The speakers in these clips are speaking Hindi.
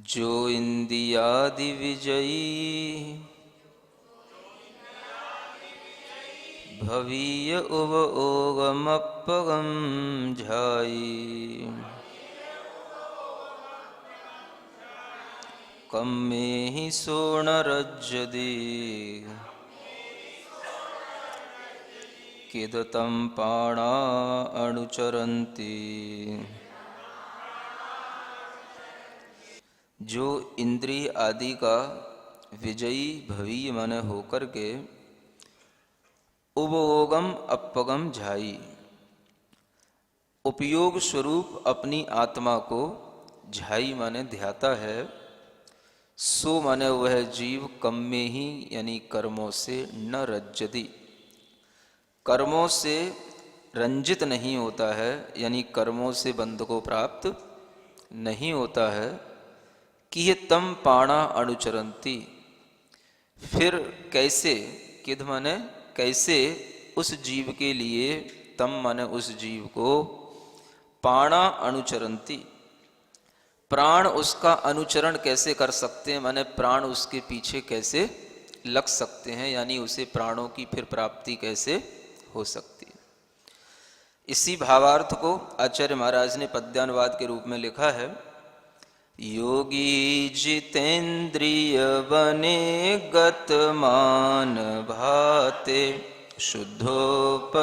जो इंद्रियादि विजयी भवीय उव ओगमपगम झाई कम में ही सोण रज्जदी किदतं पाणा अनुचरन्ति। जो इंद्रिय आदि का विजयी भवीय मन होकर के उपयोगम अपगम झाई उपयोग स्वरूप अपनी आत्मा को झाई माने ध्याता है, सो माने वह जीव कम में ही यानी कर्मों से न रज्जति, कर्मों से रंजित नहीं होता है, यानी कर्मों से बंध को प्राप्त नहीं होता है। कि ये तम पाणा अनुचरंती, फिर कैसे, किद माने कैसे उस जीव के लिए, तम माने उस जीव को, पाणा अनुचरंती प्राण उसका अनुचरण कैसे कर सकते हैं, माने प्राण उसके पीछे कैसे लग सकते हैं, यानी उसे प्राणों की फिर प्राप्ति कैसे हो सकती है। इसी भावार्थ को आचार्य महाराज ने पद्यानुवाद के रूप में लिखा है। योगी जितेंद्रिय बने गतमान भाते शुद्धोपयोगमय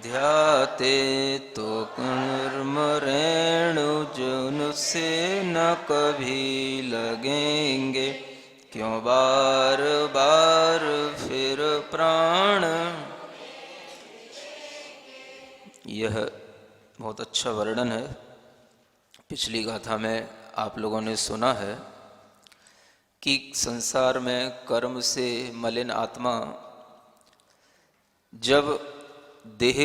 ध्याते तो कर्म रेणु जुन से न कभी लगेंगे, क्यों बार बार फिर प्राण। यह बहुत अच्छा वर्णन है। पिछली गाथा में आप लोगों ने सुना है कि संसार में कर्म से मलिन आत्मा जब देह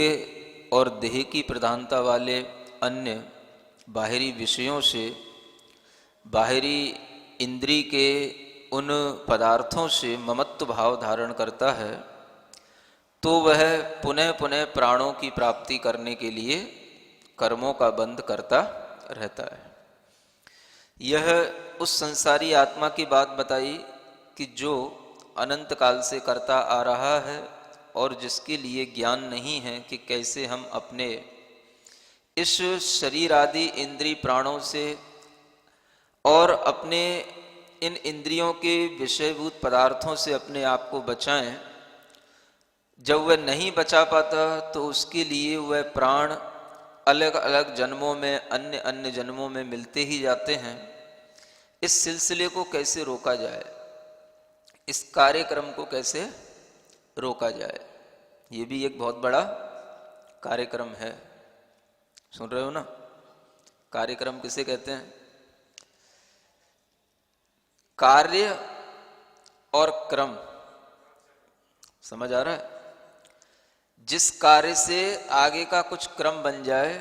और देह की प्रधानता वाले अन्य बाहरी विषयों से, बाहरी इंद्री के उन पदार्थों से ममत्व भाव धारण करता है, तो वह पुनः पुनः प्राणों की प्राप्ति करने के लिए कर्मों का बंध करता रहता है। यह उस संसारी आत्मा की बात बताई कि जो अनंत काल से करता आ रहा है और जिसके लिए ज्ञान नहीं है कि कैसे हम अपने इस शरीर आदि इंद्रिय प्राणों से और अपने इन इंद्रियों के विषयभूत पदार्थों से अपने आप को बचाएं। जब वह नहीं बचा पाता तो उसके लिए वह प्राण अलग अलग जन्मों में, अन्य अन्य जन्मों में मिलते ही जाते हैं। इस सिलसिले को कैसे रोका जाए, इस कार्यक्रम को कैसे रोका जाए, ये भी एक बहुत बड़ा कार्यक्रम है। सुन रहे हो ना? कार्यक्रम किसे कहते हैं? कार्य और क्रम, समझ आ रहा है? जिस कार्य से आगे का कुछ क्रम बन जाए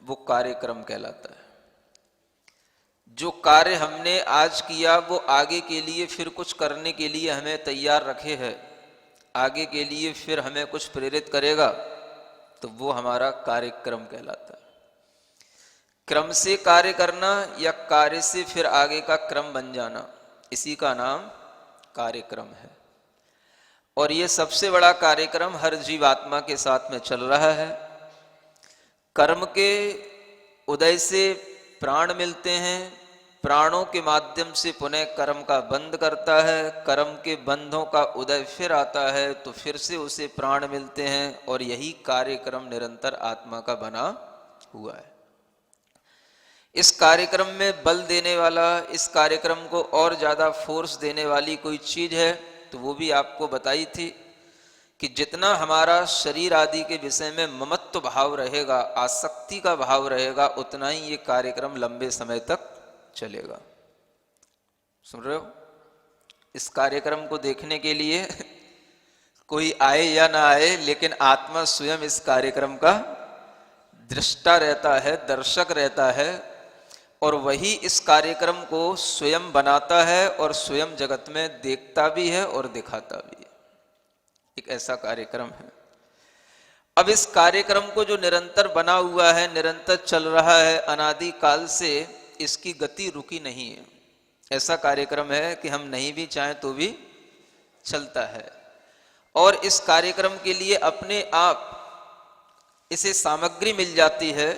वो कार्यक्रम कहलाता है। जो कार्य हमने आज किया वो आगे के लिए फिर कुछ करने के लिए हमें तैयार रखे है, आगे के लिए फिर हमें कुछ प्रेरित करेगा, तो वो हमारा कार्यक्रम कहलाता है। क्रम से कार्य करना या कार्य से फिर आगे का क्रम बन जाना, इसी का नाम कार्यक्रम है। और ये सबसे बड़ा कार्यक्रम हर जीवात्मा के साथ में चल रहा है। कर्म के उदय से प्राण मिलते हैं, प्राणों के माध्यम से पुनः कर्म का बंध करता है, कर्म के बंधों का उदय फिर आता है तो फिर से उसे प्राण मिलते हैं, और यही कार्यक्रम निरंतर आत्मा का बना हुआ है। इस कार्यक्रम में बल देने वाला, इस कार्यक्रम को और ज्यादा फोर्स देने वाली कोई चीज है तो वो भी आपको बताई थी कि जितना हमारा शरीर आदि के विषय में ममत्व भाव रहेगा, आसक्ति का भाव रहेगा, उतना ही ये कार्यक्रम लंबे समय तक चलेगा। सुन रहे हो? इस कार्यक्रम को देखने के लिए कोई आए या ना आए, लेकिन आत्मा स्वयं इस कार्यक्रम का दृष्टा रहता है, दर्शक रहता है, और वही इस कार्यक्रम को स्वयं बनाता है और स्वयं जगत में देखता भी है और दिखाता भी है। एक ऐसा कार्यक्रम है। अब इस कार्यक्रम को जो निरंतर बना हुआ है, निरंतर चल रहा है अनादि काल से, इसकी गति रुकी नहीं है। ऐसा कार्यक्रम है कि हम नहीं भी चाहें तो भी चलता है। और इस कार्यक्रम के लिए अपने आप इसे सामग्री मिल जाती है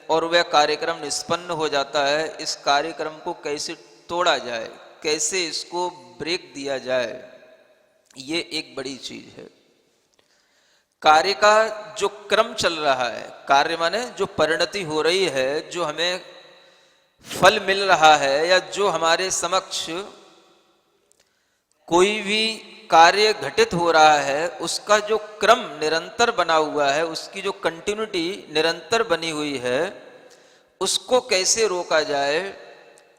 और वह कार्यक्रम निष्पन्न हो जाता है। इस कार्यक्रम को कैसे तोड़ा जाए, कैसे इसको ब्रेक दिया जाए, ये एक बड़ी चीज है। कार्य का जो क्रम चल रहा है, कार्य माने जो परिणति हो रही है, जो हमें फल मिल रहा है, या जो हमारे समक्ष कोई भी कार्य घटित हो रहा है, उसका जो क्रम निरंतर बना हुआ है, उसकी जो कंटिन्यूटी निरंतर बनी हुई है, उसको कैसे रोका जाए,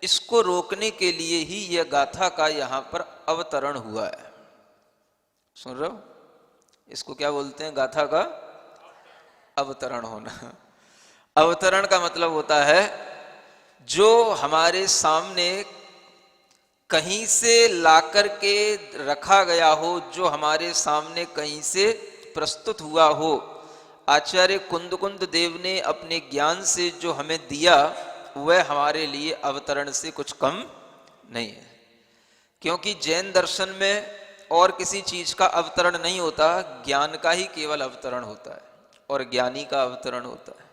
इसको रोकने के लिए ही यह गाथा का यहां पर अवतरण हुआ है। सुन रहे हो? इसको क्या बोलते हैं? गाथा का अवतरण होना। अवतरण का मतलब होता है जो हमारे सामने कहीं से लाकर के रखा गया हो, जो हमारे सामने कहीं से प्रस्तुत हुआ हो। आचार्य कुंद देव ने अपने ज्ञान से जो हमें दिया, वह हमारे लिए अवतरण से कुछ कम नहीं है। क्योंकि जैन दर्शन में और किसी चीज का अवतरण नहीं होता, ज्ञान का ही केवल अवतरण होता है और ज्ञानी का अवतरण होता है।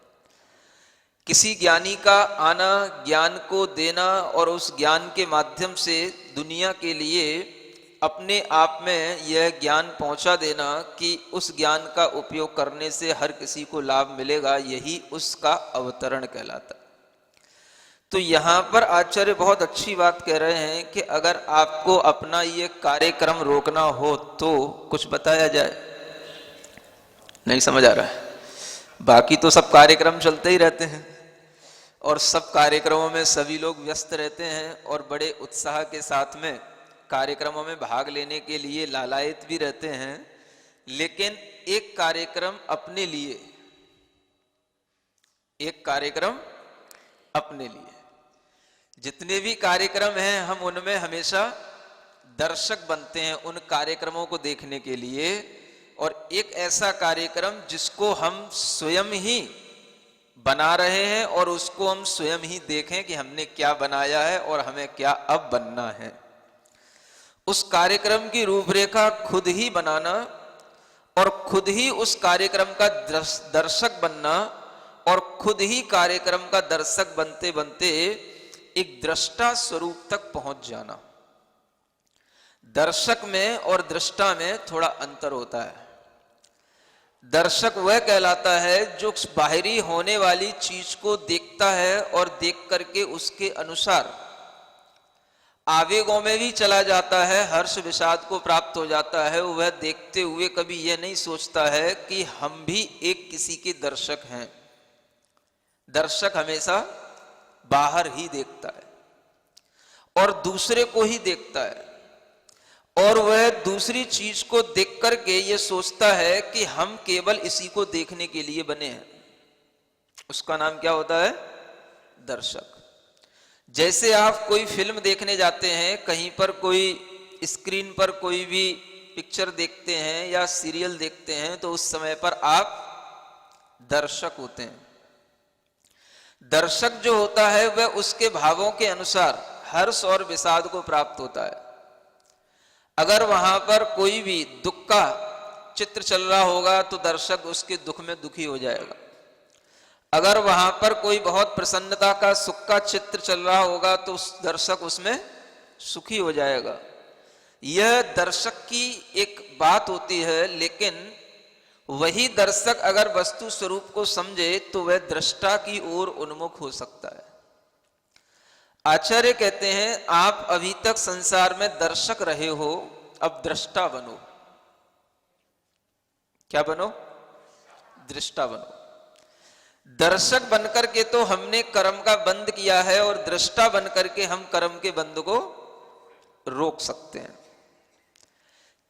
किसी ज्ञानी का आना, ज्ञान को देना और उस ज्ञान के माध्यम से दुनिया के लिए अपने आप में यह ज्ञान पहुंचा देना कि उस ज्ञान का उपयोग करने से हर किसी को लाभ मिलेगा, यही उसका अवतरण कहलाता है। तो यहाँ पर आचार्य बहुत अच्छी बात कह रहे हैं कि अगर आपको अपना ये कार्यक्रम रोकना हो तो कुछ बताया जाए। नहीं समझ आ रहा है? बाकी तो सब कार्यक्रम चलते ही रहते हैं और सब कार्यक्रमों में सभी लोग व्यस्त रहते हैं और बड़े उत्साह के साथ में कार्यक्रमों में भाग लेने के लिए लालायित भी रहते हैं। लेकिन एक कार्यक्रम अपने लिए, एक कार्यक्रम अपने लिए। जितने भी कार्यक्रम हैं, हम उनमें हमेशा दर्शक बनते हैं उन कार्यक्रमों को देखने के लिए। और एक ऐसा कार्यक्रम जिसको हम स्वयं ही बना रहे हैं और उसको हम स्वयं ही देखें कि हमने क्या बनाया है और हमें क्या अब बनना है। उस कार्यक्रम की रूपरेखा खुद ही बनाना और खुद ही उस कार्यक्रम का दर्शक बनना और खुद ही कार्यक्रम का दर्शक बनते बनते एक दृष्टा स्वरूप तक पहुंच जाना। दर्शक में और दृष्टा में थोड़ा अंतर होता है। दर्शक वह कहलाता है जो बाहरी होने वाली चीज को देखता है और देख करके उसके अनुसार आवेगों में भी चला जाता है, हर्ष विषाद को प्राप्त हो जाता है। वह देखते हुए कभी यह नहीं सोचता है कि हम भी एक किसी के दर्शक हैं। दर्शक हमेशा बाहर ही देखता है और दूसरे को ही देखता है, और वह दूसरी चीज को देख करके ये सोचता है कि हम केवल इसी को देखने के लिए बने हैं। उसका नाम क्या होता है? दर्शक। जैसे आप कोई फिल्म देखने जाते हैं, कहीं पर कोई स्क्रीन पर कोई भी पिक्चर देखते हैं या सीरियल देखते हैं, तो उस समय पर आप दर्शक होते हैं। दर्शक जो होता है वह उसके भावों के अनुसार हर्ष और विषाद को प्राप्त होता है। अगर वहां पर कोई भी दुख का चित्र चल रहा होगा तो दर्शक उसके दुख में दुखी हो जाएगा। अगर वहां पर कोई बहुत प्रसन्नता का, सुख का चित्र चल रहा होगा तो उस दर्शक उसमें सुखी हो जाएगा। यह दर्शक की एक बात होती है, लेकिन वही दर्शक अगर वस्तु स्वरूप को समझे तो वह दृष्टा की ओर उन्मुख हो सकता है। आचार्य कहते हैं आप अभी तक संसार में दर्शक रहे हो, अब दृष्टा बनो। क्या बनो? दृष्टा बनो। दर्शक बनकर के तो हमने कर्म का बंद किया है और दृष्टा बनकर के हम कर्म के बंद को रोक सकते हैं।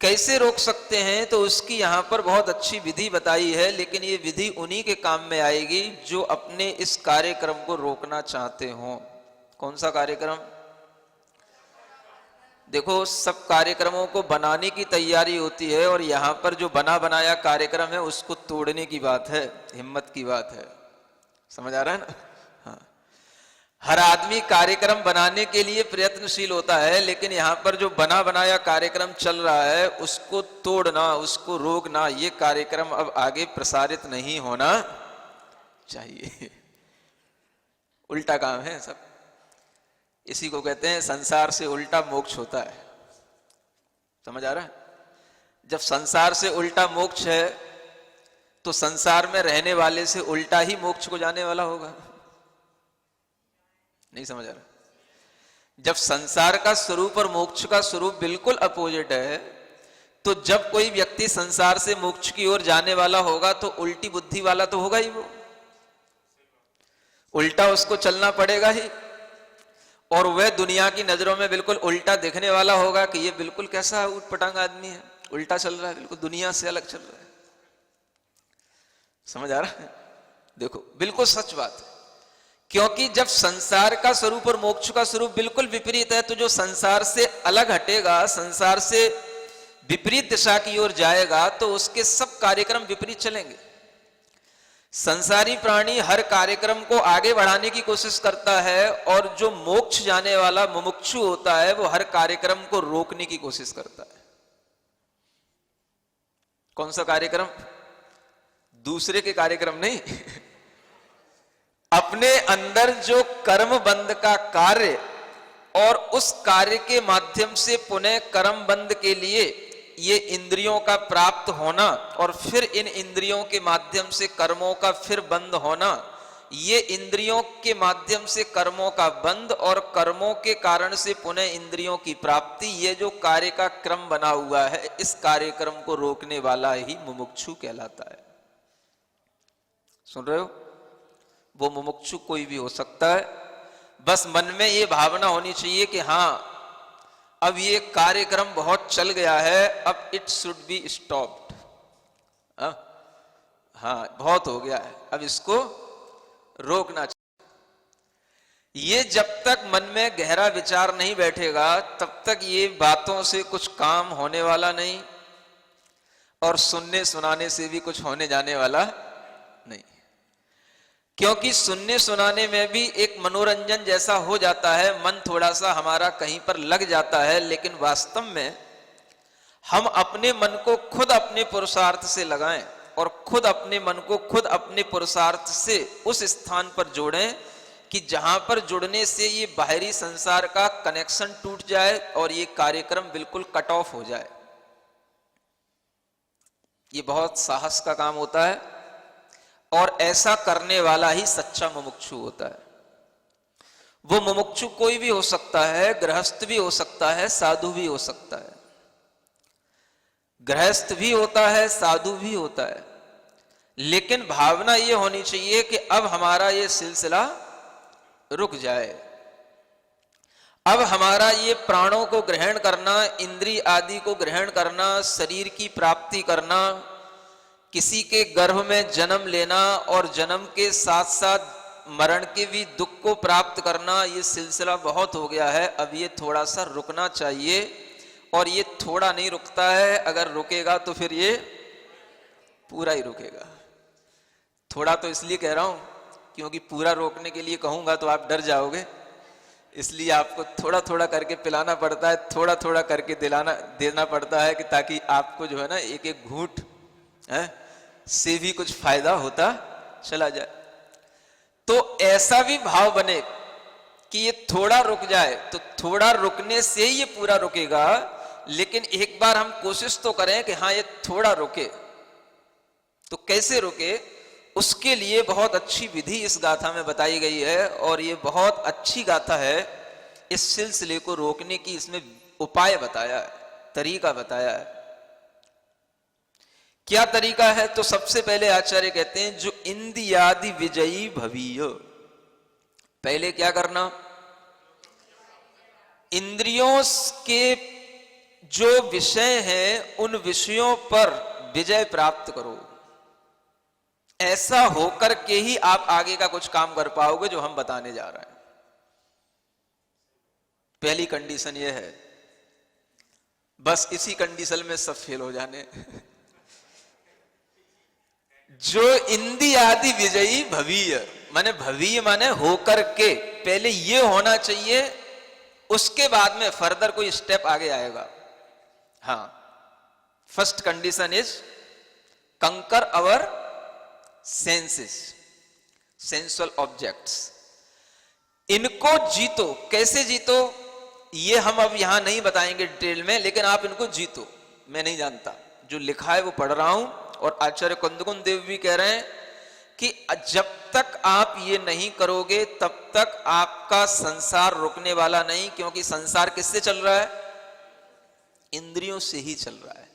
कैसे रोक सकते हैं? तो उसकी यहां पर बहुत अच्छी विधि बताई है, लेकिन ये विधि उन्हीं के काम में आएगी जो अपने इस कार्यक्रम को रोकना चाहते हो। कौन सा कार्यक्रम? देखो सब कार्यक्रमों को बनाने की तैयारी होती है और यहां पर जो बना बनाया कार्यक्रम है उसको तोड़ने की बात है, हिम्मत की बात है। समझ आ रहा है ना? हाँ, हर आदमी कार्यक्रम बनाने के लिए प्रयत्नशील होता है, लेकिन यहां पर जो बना बनाया कार्यक्रम चल रहा है उसको तोड़ना, उसको रोकना, ये कार्यक्रम अब आगे प्रसारित नहीं होना चाहिए। उल्टा काम है सब। इसी को कहते हैं संसार से उल्टा मोक्ष होता है। समझ आ रहा है? जब संसार से उल्टा मोक्ष है तो संसार में रहने वाले से उल्टा ही मोक्ष को जाने वाला होगा। नहीं समझ आ रहा? जब संसार का स्वरूप और मोक्ष का स्वरूप बिल्कुल अपोजिट है, तो जब कोई व्यक्ति संसार से मोक्ष की ओर जाने वाला होगा तो उल्टी बुद्धि वाला तो होगा ही, वो उल्टा उसको चलना पड़ेगा ही, और वह दुनिया की नजरों में बिल्कुल उल्टा दिखने वाला होगा कि ये बिल्कुल कैसा उटपटांग आदमी है, उल्टा चल रहा है, बिल्कुल दुनिया से अलग चल रहा है। समझ आ रहा है? देखो बिल्कुल सच बात है, क्योंकि जब संसार का स्वरूप और मोक्ष का स्वरूप बिल्कुल विपरीत है, तो जो संसार से अलग हटेगा, संसार से विपरीत दिशा की ओर जाएगा, तो उसके सब कार्यक्रम विपरीत चलेंगे। संसारी प्राणी हर कार्यक्रम को आगे बढ़ाने की कोशिश करता है, और जो मोक्ष जाने वाला मुमुक्षु होता है वो हर कार्यक्रम को रोकने की कोशिश करता है। कौन सा कार्यक्रम? दूसरे के कार्यक्रम नहीं, अपने अंदर जो कर्म बंध का कार्य और उस कार्य के माध्यम से पुनः कर्म बंध के लिए ये इंद्रियों का प्राप्त होना, और फिर इन इंद्रियों के माध्यम से कर्मों का फिर बंद होना, ये इंद्रियों के माध्यम से कर्मों का बंद और कर्मों के कारण से पुनः इंद्रियों की प्राप्ति, ये जो कार्य का क्रम बना हुआ है, इस कार्यक्रम को रोकने वाला ही मुमुक्षु कहलाता है। सुन रहे हो? वो मुमुक्षु कोई भी हो सकता है, बस मन में ये भावना होनी चाहिए कि हाँ अब ये कार्यक्रम बहुत चल गया है, अब इट शुड बी स्टॉप्ड। हाँ बहुत हो गया है, अब इसको रोकना चाहिए। ये जब तक मन में गहरा विचार नहीं बैठेगा तब तक ये बातों से कुछ काम होने वाला नहीं, और सुनने सुनाने से भी कुछ होने जाने वाला नहीं, क्योंकि सुनने सुनाने में भी एक मनोरंजन जैसा हो जाता है, मन थोड़ा सा हमारा कहीं पर लग जाता है, लेकिन वास्तव में हम अपने मन को खुद अपने पुरुषार्थ से लगाएं और खुद अपने मन को खुद अपने पुरुषार्थ से उस स्थान पर जोड़ें कि जहां पर जुड़ने से ये बाहरी संसार का कनेक्शन टूट जाए और ये कार्यक्रम बिल्कुल कट ऑफ हो जाए। ये बहुत साहस का काम होता है, और ऐसा करने वाला ही सच्चा मुमुक्षु होता है। वो मुमुक्षु कोई भी हो सकता है, गृहस्थ भी हो सकता है, साधु भी हो सकता है। गृहस्थ भी होता है, साधु भी होता है, लेकिन भावना ये होनी चाहिए कि अब हमारा ये सिलसिला रुक जाए, अब हमारा ये प्राणों को ग्रहण करना, इंद्रिय आदि को ग्रहण करना, शरीर की प्राप्ति करना, किसी के गर्भ में जन्म लेना और जन्म के साथ साथ मरण के भी दुख को प्राप्त करना, ये सिलसिला बहुत हो गया है, अब ये थोड़ा सा रुकना चाहिए। और ये थोड़ा नहीं रुकता है, अगर रुकेगा तो फिर ये पूरा ही रुकेगा। थोड़ा तो इसलिए कह रहा हूं क्योंकि पूरा रोकने के लिए कहूंगा तो आप डर जाओगे, इसलिए आपको थोड़ा थोड़ा करके पिलाना पड़ता है, थोड़ा थोड़ा करके देना पड़ता है, कि ताकि आपको जो है ना एक एक घूंट से भी कुछ फायदा होता चला जाए। तो ऐसा भी भाव बने कि ये थोड़ा रुक जाए, तो थोड़ा रुकने से ये पूरा रुकेगा, लेकिन एक बार हम कोशिश तो करें कि हाँ ये थोड़ा रुके। तो कैसे रुके, उसके लिए बहुत अच्छी विधि इस गाथा में बताई गई है, और ये बहुत अच्छी गाथा है। इस सिलसिले को रोकने की इसमें उपाय बताया है, तरीका बताया है। क्या तरीका है? तो सबसे पहले आचार्य कहते हैं जो इंद्रियादि विजयी भवीय, पहले क्या करना, इंद्रियों के जो विषय हैं उन विषयों पर विजय प्राप्त करो। ऐसा होकर के ही आप आगे का कुछ काम कर पाओगे जो हम बताने जा रहे हैं। पहली कंडीशन यह है बस इसी कंडीशन में सब फेल हो जाने। जो इंदी आदि विजयी भवीय, माने भवीय माने होकर के, पहले ये होना चाहिए, उसके बाद में फर्दर कोई स्टेप आगे आएगा। हाँ, फर्स्ट कंडीशन इज कंकर अवर सेंसेस, सेंसुअल ऑब्जेक्ट्स। इनको जीतो। कैसे जीतो ये हम अब यहां नहीं बताएंगे डिटेल में, लेकिन आप इनको जीतो। मैं नहीं जानता, जो लिखा है वो पढ़ रहा हूं, और आचार्य कुंदकुन देव भी कह रहे हैं कि जब तक आप ये नहीं करोगे तब तक आपका संसार रुकने वाला नहीं, क्योंकि संसार किससे चल रहा है? इंद्रियों से ही चल रहा है।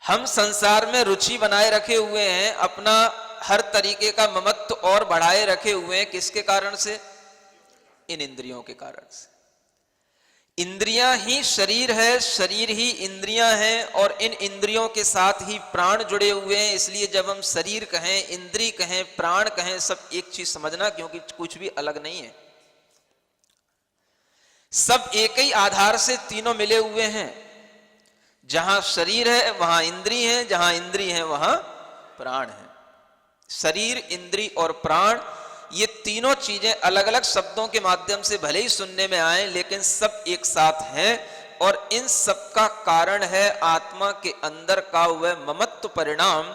हम संसार में रुचि बनाए रखे हुए हैं, अपना हर तरीके का ममत्व और बढ़ाए रखे हुए हैं, किसके कारण से? इन इंद्रियों के कारण से। इंद्रियां ही शरीर है, शरीर ही इंद्रियां हैं, और इन इंद्रियों के साथ ही प्राण जुड़े हुए हैं। इसलिए जब हम शरीर कहें, इंद्री कहें, प्राण कहें, सब एक चीज समझना, क्योंकि कुछ भी अलग नहीं है, सब एक ही आधार से तीनों मिले हुए हैं। जहां शरीर है वहां इंद्री है, जहां इंद्री है वहां प्राण है। शरीर, इंद्री और प्राण, ये तीनों चीजें अलग अलग शब्दों के माध्यम से भले ही सुनने में आए, लेकिन सब एक साथ हैं, और इन सब का कारण है आत्मा के अंदर का वह ममत्व परिणाम,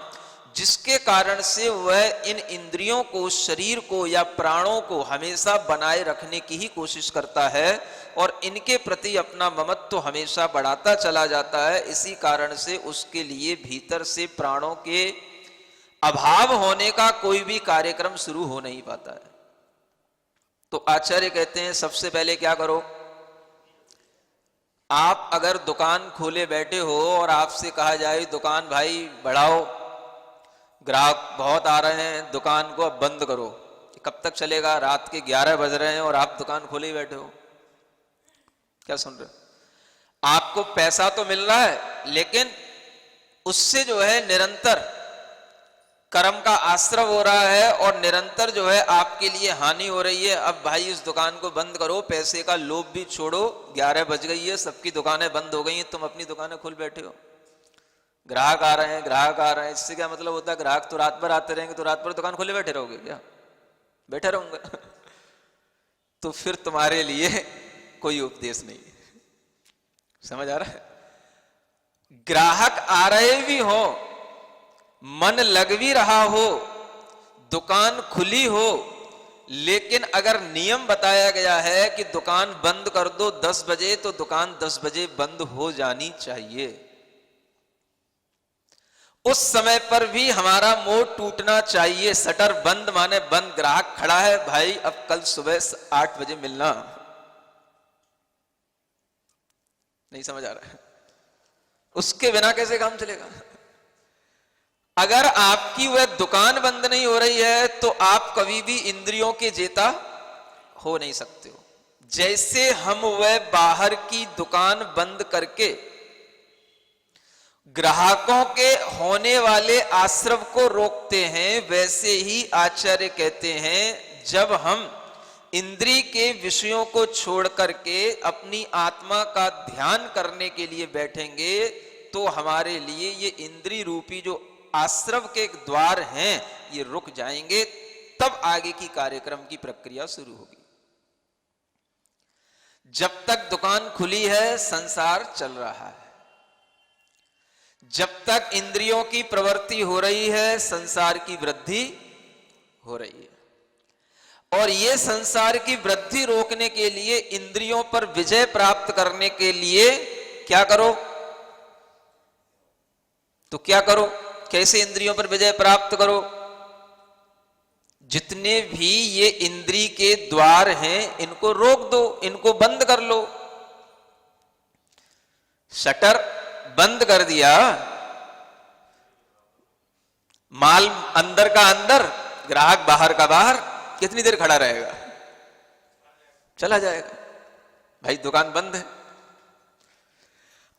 जिसके कारण से वह इन इंद्रियों को, शरीर को या प्राणों को हमेशा बनाए रखने की ही कोशिश करता है, और इनके प्रति अपना ममत्व हमेशा बढ़ाता चला जाता है। इसी कारण से उसके लिए भीतर से प्राणों के अभाव होने का कोई भी कार्यक्रम शुरू हो नहीं पाता है। तो आचार्य कहते हैं सबसे पहले क्या करो? आप अगर दुकान खोले बैठे हो और आपसे कहा जाए दुकान भाई बढ़ाओ, ग्राहक बहुत आ रहे हैं, दुकान को अब बंद करो, कब तक चलेगा? रात के 11 बज रहे हैं और आप दुकान खोले ही बैठे हो। क्या सुन रहे हो? आपको पैसा तो मिल रहा है, लेकिन उससे जो है निरंतर कर्म का आश्रव हो रहा है, और निरंतर जो है आपके लिए हानि हो रही है। अब भाई इस दुकान को बंद करो, पैसे का लोभ भी छोड़ो, 11 बज गई है, सबकी दुकानें बंद हो गई हैं, तुम अपनी दुकानें खोल बैठे हो। ग्राहक आ रहे हैं, ग्राहक आ रहे हैं, इससे क्या मतलब होता है? ग्राहक तो रात भर आते रहेंगे, तो रात भर दुकान खोले बैठे रहोगे क्या? बैठे रहूंगा। तो फिर तुम्हारे लिए कोई उपदेश नहीं है। समझ आ रहा है? ग्राहक आ रहे भी हो, मन लग भी रहा हो, दुकान खुली हो, लेकिन अगर नियम बताया गया है कि दुकान बंद कर दो 10 बजे, तो दुकान 10 बजे बंद हो जानी चाहिए। उस समय पर भी हमारा मोह टूटना चाहिए। शटर बंद माने बंद, ग्राहक खड़ा है, भाई अब कल सुबह 8 बजे मिलना। नहीं समझ आ रहा है? उसके बिना कैसे काम चलेगा? अगर आपकी वह दुकान बंद नहीं हो रही है तो आप कभी भी इंद्रियों के जेता हो नहीं सकते हो। जैसे हम वह बाहर की दुकान बंद करके ग्राहकों के होने वाले आश्रव को रोकते हैं, वैसे ही आचार्य कहते हैं जब हम इंद्री के विषयों को छोड़ करके अपनी आत्मा का ध्यान करने के लिए बैठेंगे, तो हमारे लिए ये इंद्री रूपी जो आश्रव के द्वार हैं ये रुक जाएंगे, तब आगे की कार्यक्रम की प्रक्रिया शुरू होगी। जब तक दुकान खुली है संसार चल रहा है, जब तक इंद्रियों की प्रवृत्ति हो रही है संसार की वृद्धि हो रही है। और ये संसार की वृद्धि रोकने के लिए, इंद्रियों पर विजय प्राप्त करने के लिए क्या करो? तो क्या करो? कैसे इंद्रियों पर विजय प्राप्त करो? जितने भी ये इंद्री के द्वार हैं इनको रोक दो, इनको बंद कर लो। शटर बंद कर दिया, माल अंदर का अंदर, ग्राहक बाहर का बाहर, कितनी देर खड़ा रहेगा? चला जाएगा। भाई दुकान बंद है,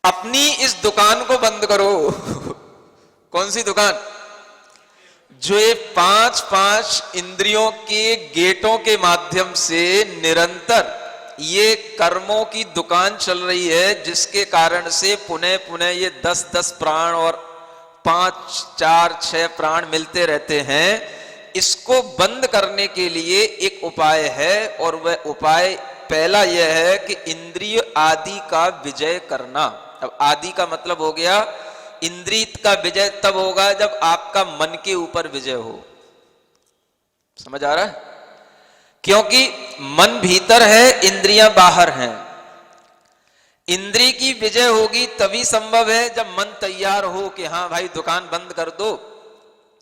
अपनी इस दुकान को बंद करो। कौन सी दुकान? जो ये 5 इंद्रियों के गेटों के माध्यम से निरंतर ये कर्मों की दुकान चल रही है, जिसके कारण से पुनः पुनः ये 10-10 प्राण और 5, 4, 6 प्राण मिलते रहते हैं। इसको बंद करने के लिए एक उपाय है, और वह उपाय पहला यह है कि इंद्रिय आदि का विजय करना। अब आदि का मतलब हो गया, इंद्रिय का विजय तब होगा जब आपका मन के ऊपर विजय हो। समझ आ रहा है? क्योंकि मन भीतर है, इंद्रियां बाहर हैं। इंद्रिय की विजय होगी तभी संभव है जब मन तैयार हो कि हाँ भाई दुकान बंद कर दो।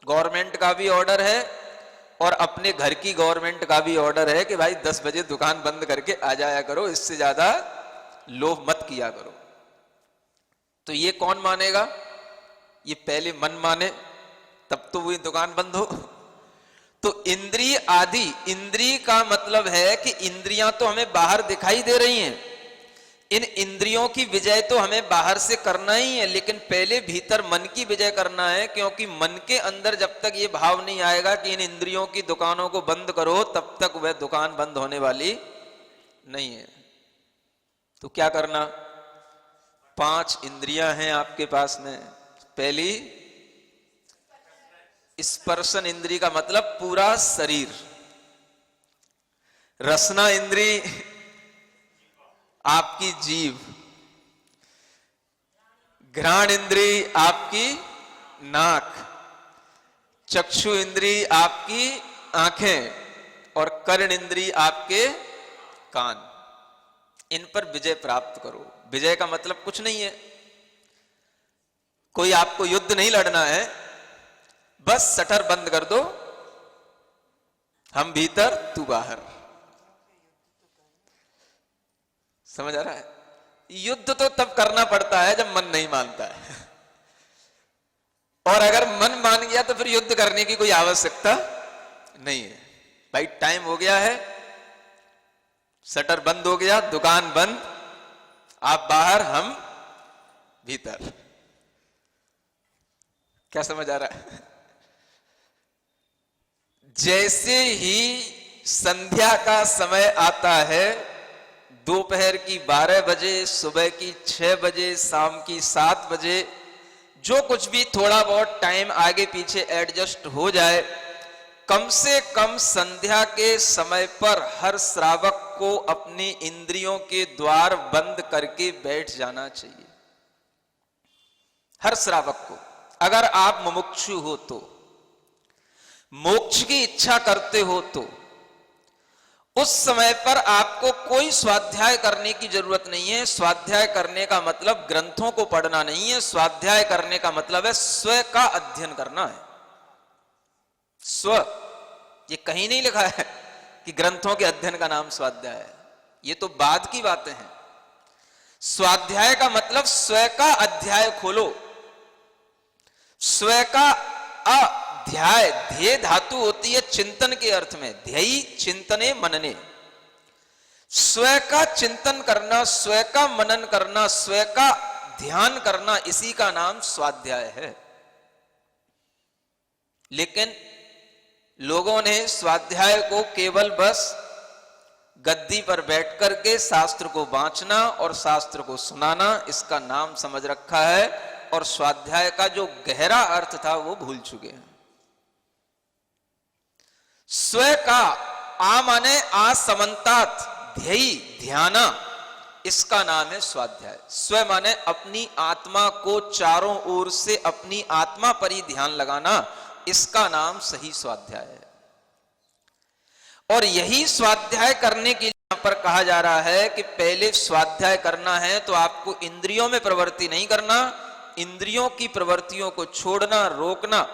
गवर्नमेंट का भी ऑर्डर है और अपने घर की गवर्नमेंट का भी ऑर्डर है कि भाई 10 बजे दुकान बंद करके आ जाया करो, इससे ज्यादा लोभ मत किया करो। तो ये कौन मानेगा? ये पहले मन माने, तब तो वही दुकान बंद हो। तो इंद्रिय आदि, इंद्रिय का मतलब है कि इंद्रियां तो हमें बाहर दिखाई दे रही हैं, इन इंद्रियों की विजय तो हमें बाहर से करना ही है, लेकिन पहले भीतर मन की विजय करना है। क्योंकि मन के अंदर जब तक ये भाव नहीं आएगा कि इन इंद्रियों की दुकानों को बंद करो, तब तक वह दुकान बंद होने वाली नहीं है। तो क्या करना? 5 इंद्रियां हैं आपके पास में। पहली स्पर्शन इंद्रिय का मतलब पूरा शरीर, रसना इंद्रिय आपकी जीभ, घ्राण इंद्रिय आपकी नाक, चक्षु इंद्रिय आपकी आंखें, और कर्ण इंद्रिय आपके कान। इन पर विजय प्राप्त करो। विजय का मतलब कुछ नहीं है, कोई आपको युद्ध नहीं लड़ना है, बस शटर बंद कर दो, हम भीतर तू बाहर। समझ आ रहा है? युद्ध तो तब करना पड़ता है जब मन नहीं मानता है, और अगर मन मान गया तो फिर युद्ध करने की कोई आवश्यकता नहीं है। भाई टाइम हो गया है, शटर बंद हो गया, दुकान बंद, आप बाहर हम भीतर। क्या समझ आ रहा है? जैसे ही संध्या का समय आता है, दोपहर की 12 बजे, सुबह की 6 बजे, शाम की 7 बजे, जो कुछ भी थोड़ा बहुत टाइम आगे पीछे एडजस्ट हो जाए, कम से कम संध्या के समय पर हर श्रावक को अपनी इंद्रियों के द्वार बंद करके बैठ जाना चाहिए। हर श्रावक को, अगर आप मुमुक्षु हो तो, मोक्ष की इच्छा करते हो तो, उस समय पर आपको कोई स्वाध्याय करने की जरूरत नहीं है। स्वाध्याय करने का मतलब ग्रंथों को पढ़ना नहीं है। स्वाध्याय करने का मतलब है स्व का अध्ययन करना है। स्व, ये कहीं नहीं लिखा है कि ग्रंथों के अध्ययन का नाम स्वाध्याय है, ये तो बाद की बातें हैं। स्वाध्याय का मतलब स्व का अध्याय खोलो। स्व का अध्याय, ध्येय धातु होती है चिंतन के अर्थ में, ध्येय चिंतने मनने। स्व का चिंतन करना, स्व का मनन करना, स्व का ध्यान करना, इसी का नाम स्वाध्याय है। लेकिन लोगों ने स्वाध्याय को केवल बस गद्दी पर बैठ करके शास्त्र को वांचना और शास्त्र को सुनाना, इसका नाम समझ रखा है, और स्वाध्याय का जो गहरा अर्थ था वो भूल चुके हैं। स्व का आ माने आसमंतात, ध्येय ध्याना, इसका नाम है स्वाध्याय। स्व माने अपनी आत्मा को चारों ओर से अपनी आत्मा पर ही ध्यान लगाना, इसका नाम सही स्वाध्याय है। और यही स्वाध्याय करने के लिए यहां पर कहा जा रहा है कि पहले स्वाध्याय करना है तो आपको इंद्रियों में प्रवृत्ति नहीं करना, इंद्रियों की प्रवृत्तियों को छोड़ना, रोकना।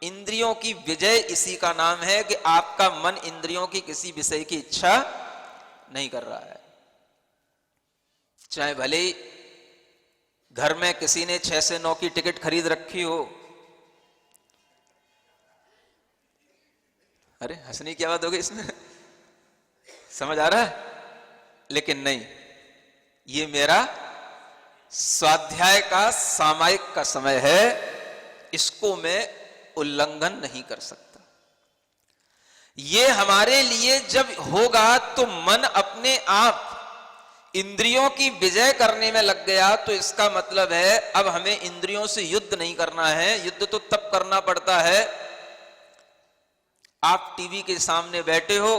इंद्रियों की विजय, इसी का नाम है कि आपका मन इंद्रियों की किसी विषय की इच्छा नहीं कर रहा है। चाहे भले ही घर में किसी ने 6 से 9 की टिकट खरीद रखी हो। अरे हंसने की बात हो गई इसमें, समझ आ रहा है? लेकिन नहीं, ये मेरा स्वाध्याय का सामायिक का समय है, इसको मैं उल्लंघन नहीं कर सकता। ये हमारे लिए जब होगा तो मन अपने आप इंद्रियों की विजय करने में लग गया, तो इसका मतलब है अब हमें इंद्रियों से युद्ध नहीं करना है। युद्ध तो तब करना पड़ता है, आप टीवी के सामने बैठे हो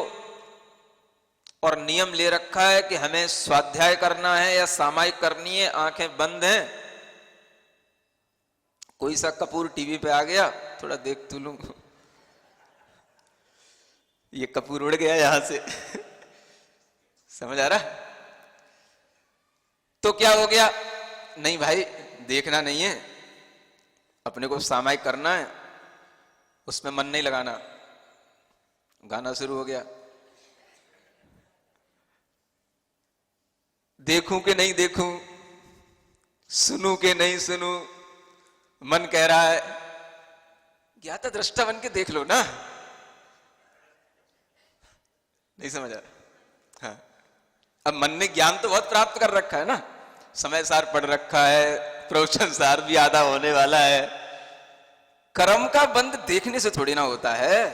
और नियम ले रखा है कि हमें स्वाध्याय करना है या सामायिक करनी है, आंखें बंद हैं, कोई सा कपूर टीवी पे आ गया, थोड़ा देख तो लूं, ये कपूर उड़ गया यहां से समझ आ रहा? तो क्या हो गया? नहीं भाई, देखना नहीं है, अपने को सामायिक करना है, उसमें मन नहीं लगाना। गाना शुरू हो गया, देखूं कि नहीं देखूं, सुनूं कि नहीं सुनूं, मन कह रहा है ज्ञाता दृष्टा बन के देख लो ना। नहीं समझ आ? हाँ, अब मन ने ज्ञान तो बहुत प्राप्त कर रखा है ना, समय सार पढ़ रखा है, प्रवचन सार भी आधा होने वाला है। कर्म का बंध देखने से थोड़ी ना होता है,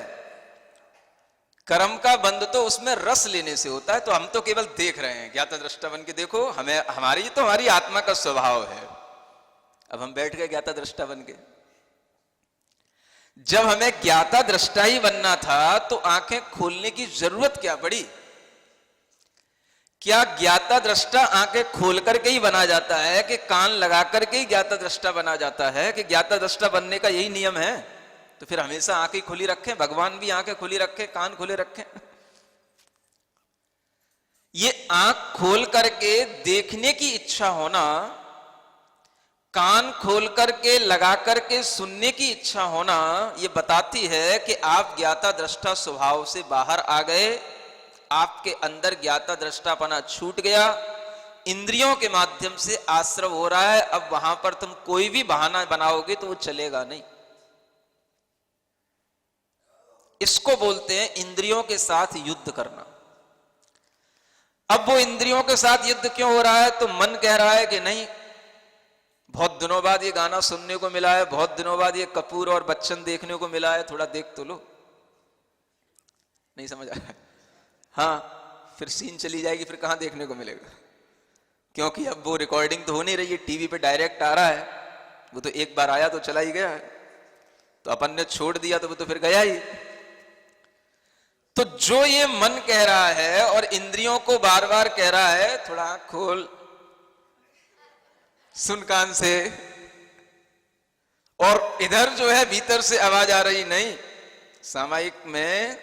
कर्म का बंध तो उसमें रस लेने से होता है। तो हम तो केवल देख रहे हैं, ज्ञाता दृष्टा बन के देखो, हमें हमारी तो हमारी आत्मा का स्वभाव है। अब हम बैठ गए ज्ञाता दृष्टा बन के। जब हमें ज्ञाता दृष्टा ही बनना था तो आंखें खोलने की जरूरत क्या पड़ी? क्या ज्ञाता दृष्टा आंखें खोल करके ही बना जाता है कि कान लगा करके ही ज्ञाता दृष्टा बना जाता है? कि ज्ञाता दृष्टा बनने का यही नियम है? तो फिर हमेशा आंखें खुली रखें, भगवान भी आंखें खुली रखें, कान खुले रखें। ये आंख खोल करके देखने की इच्छा होना, कान खोल करके लगा करके सुनने की इच्छा होना, ये बताती है कि आप ज्ञाता दृष्टा स्वभाव से बाहर आ गए, आपके अंदर ज्ञाता दृष्टापना छूट गया, इंद्रियों के माध्यम से आश्रव हो रहा है। अब वहां पर तुम कोई भी बहाना बनाओगे तो वो चलेगा नहीं। इसको बोलते हैं इंद्रियों के साथ युद्ध करना। अब वो इंद्रियों के साथ युद्ध क्यों हो रहा है? तो मन कह रहा है कि नहीं, बहुत दिनों बाद ये गाना सुनने को मिला है, बहुत दिनों बाद ये कपूर और बच्चन देखने को मिला है, थोड़ा देख तो लो। नहीं समझ आया? हाँ, फिर सीन चली जाएगी, फिर कहां देखने को मिलेगा? क्योंकि अब वो रिकॉर्डिंग तो हो नहीं रही है, टीवी पे डायरेक्ट आ रहा है। वो तो एक बार आया तो चला ही गया है, तो अपन ने छोड़ दिया तो वो तो फिर गया ही। तो जो ये मन कह रहा है और इंद्रियों को बार बार कह रहा है थोड़ा आंख खोल, सुन कान से, और इधर जो है भीतर से आवाज आ रही नहीं, सामायिक में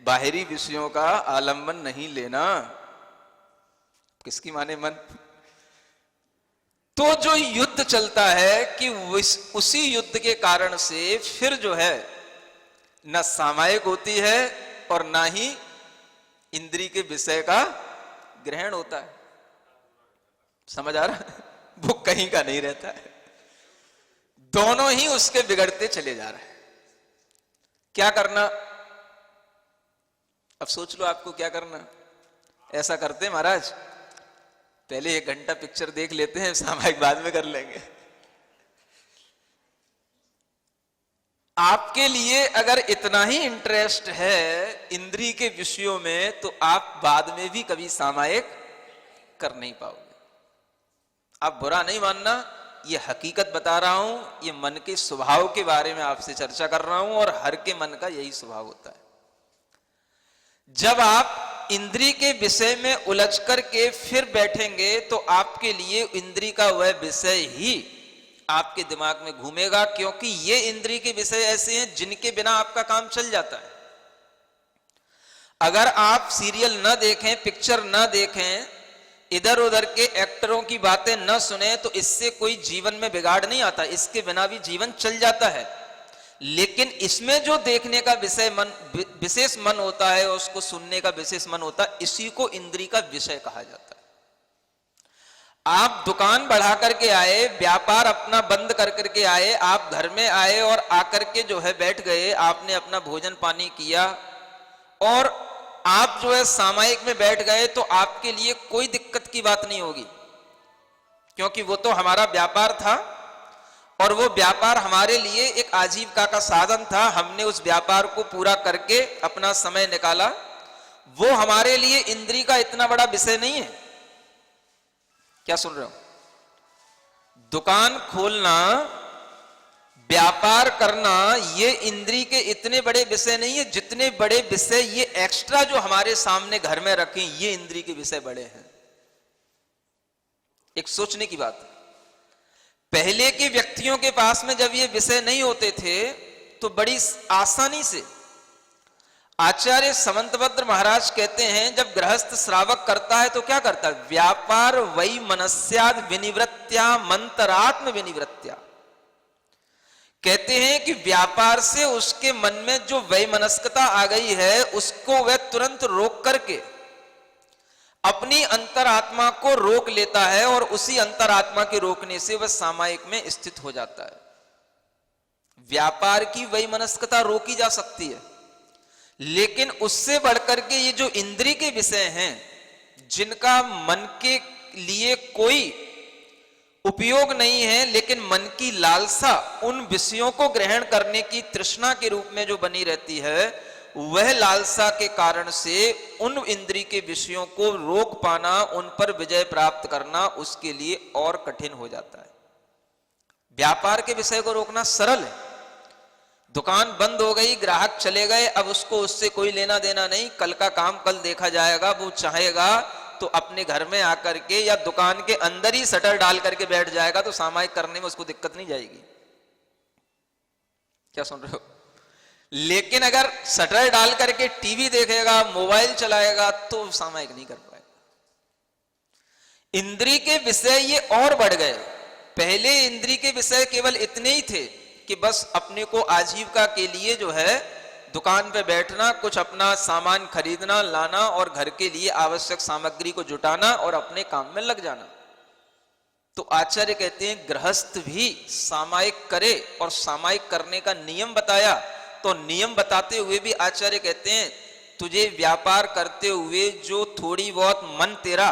बाहरी विषयों का आलंबन नहीं लेना। किसकी माने मन? तो जो युद्ध चलता है कि उसी युद्ध के कारण से फिर जो है न सामायिक होती है और ना ही इंद्रिय के विषय का ग्रहण होता है। समझ आ रहा है? वो कहीं का नहीं रहता है, दोनों ही उसके बिगड़ते चले जा रहे हैं। क्या करना? अब सोच लो आपको क्या करना। ऐसा करते हैं महाराज, पहले 1 घंटा पिक्चर देख लेते हैं, सामायिक बाद में कर लेंगे। आपके लिए अगर इतना ही इंटरेस्ट है इंद्रिय के विषयों में, तो आप बाद में भी कभी सामायिक कर नहीं पाओगे। आप बुरा नहीं मानना, ये हकीकत बता रहा हूं, ये मन के स्वभाव के बारे में आपसे चर्चा कर रहा हूं, और हर के मन का यही स्वभाव होता है। जब आप इंद्रिय के विषय में उलझ करके फिर बैठेंगे तो आपके लिए इंद्रिय का वह विषय ही आपके दिमाग में घूमेगा, क्योंकि ये इंद्रिय के विषय ऐसे हैं जिनके बिना आपका काम चल जाता है। अगर आप सीरियल न देखें, पिक्चर न देखें, इधर उधर के एक्टरों की बातें न सुने, तो इससे कोई जीवन में बिगाड़ नहीं आता, इसके बिना भी जीवन चल जाता है। लेकिन इसमें जो देखने का विषय मन, विशेष मन होता है, उसको सुनने का विशेष मन होता है, इसी को इंद्रिय का विषय कहा जाता है। आप दुकान बढ़ा करके आए, व्यापार अपना बंद कर करके आए, आप घर में आए और आकर के जो है बैठ गए, आपने अपना भोजन पानी किया और आप जो है सामायिक में बैठ गए, तो आपके लिए कोई दिक्कत की बात नहीं होगी, क्योंकि वो तो हमारा व्यापार था और वो व्यापार हमारे लिए एक आजीविका का साधन था, हमने उस व्यापार को पूरा करके अपना समय निकाला। वो हमारे लिए इंद्रिय का इतना बड़ा विषय नहीं है। क्या सुन रहे हो? दुकान खोलना, व्यापार करना, ये इंद्रिय के इतने बड़े विषय नहीं है जितने बड़े विषय ये एक्स्ट्रा जो हमारे सामने घर में रखें, ये इंद्रिय के विषय बड़े हैं। एक सोचने की बात है। पहले के व्यक्तियों के पास में जब ये विषय नहीं होते थे तो बड़ी आसानी से, आचार्य समंतभद्र महाराज कहते हैं, जब गृहस्थ श्रावक करता है तो क्या करता है? व्यापार वै मनस्याद विनिवृत्त्या मंतरात्म विनिवृत्त्या। कहते हैं कि व्यापार से उसके मन में जो वैमनस्कता आ गई है उसको वह तुरंत रोक करके अपनी अंतरात्मा को रोक लेता है और उसी अंतरात्मा के रोकने से वह सामायिक में स्थित हो जाता है। व्यापार की वैमनस्कता रोकी जा सकती है, लेकिन उससे बढ़कर के ये जो इंद्रिय के विषय हैं जिनका मन के लिए कोई उपयोग नहीं है, लेकिन मन की लालसा उन विषयों को ग्रहण करने की तृष्णा के रूप में जो बनी रहती है, वह लालसा के कारण से उन इंद्रिय के विषयों को रोक पाना, उन पर विजय प्राप्त करना उसके लिए और कठिन हो जाता है। व्यापार के विषय को रोकना सरल है। दुकान बंद हो गई, ग्राहक चले गए, अब उसको उससे कोई लेना देना नहीं, कल का काम कल देखा जाएगा। वो चाहेगा तो अपने घर में आकर के या दुकान के अंदर ही शटर डाल करके बैठ जाएगा, तो सामायिक करने में उसको दिक्कत नहीं जाएगी। क्या सुन रहे हो? लेकिन अगर शटर डाल करके टीवी देखेगा, मोबाइल चलाएगा, तो सामायिक नहीं कर पाएगा। इंद्रिय के विषय ये और बढ़ गए। पहले इंद्रिय के विषय केवल इतने ही थे कि बस अपने को आजीविका के लिए जो है दुकान पे बैठना, कुछ अपना सामान खरीदना लाना और घर के लिए आवश्यक सामग्री को जुटाना और अपने काम में लग जाना। तो आचार्य कहते हैं गृहस्थ भी सामायिक करे, और सामायिक करने का नियम बताया। तो नियम बताते हुए भी आचार्य कहते हैं तुझे व्यापार करते हुए जो थोड़ी बहुत मन तेरा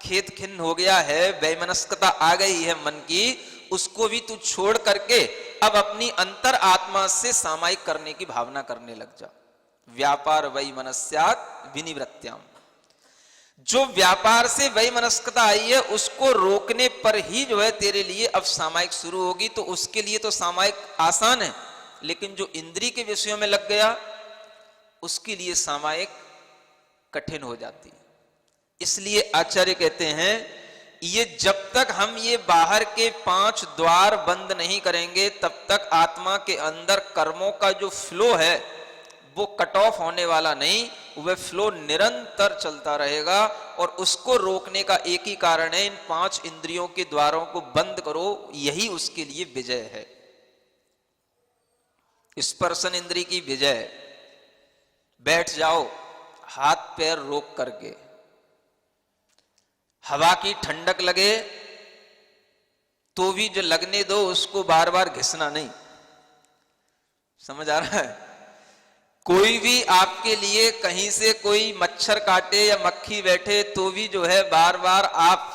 खेत खिन्न हो गया है, वैमनस्कता आ गई है मन की, उसको भी तू छोड़ करके अब अपनी अंतर आत्मा से सामायिक करने की भावना करने लग जा। व्यापार वैमनस्यात् विनिवृत्त्याम। जो व्यापार से वैमनस्कता आई है उसको रोकने पर ही जो है तेरे लिए अब सामायिक शुरू होगी। तो उसके लिए तो सामायिक आसान है, लेकिन जो इंद्रिय के विषयों में लग गया उसके लिए सामायिक कठिन हो जाती है। इसलिए आचार्य कहते हैं ये जब तक हम ये बाहर के 5 द्वार बंद नहीं करेंगे तब तक आत्मा के अंदर कर्मों का जो फ्लो है वो कट ऑफ होने वाला नहीं, वह फ्लो निरंतर चलता रहेगा। और उसको रोकने का एक ही कारण है, इन 5 इंद्रियों के द्वारों को बंद करो, यही उसके लिए विजय है। स्पर्शन इंद्रिय की विजय। बैठ जाओ हाथ पैर रोक करके, हवा की ठंडक लगे तो भी जो लगने दो, उसको बार बार घिसना नहीं। समझ आ रहा है? कोई भी आपके लिए कहीं से कोई मच्छर काटे या मक्खी बैठे तो भी जो है बार बार आप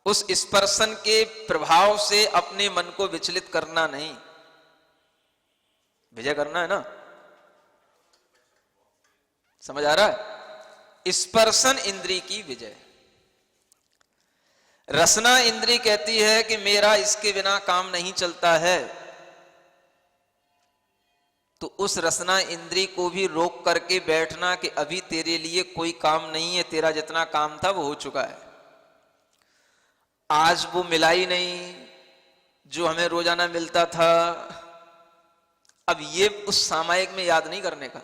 उस स्पर्शन के प्रभाव से अपने मन को विचलित करना नहीं, विजय करना है ना। समझ आ रहा है? स्पर्शन इंद्रिय की विजय। रसना इंद्रिय कहती है कि मेरा इसके बिना काम नहीं चलता है, तो उस रसना इंद्रिय को भी रोक करके बैठना कि अभी तेरे लिए कोई काम नहीं है, तेरा जितना काम था वो हो चुका है, आज वो मिला ही नहीं जो हमें रोजाना मिलता था। अब ये उस सामायिक में याद नहीं करने का।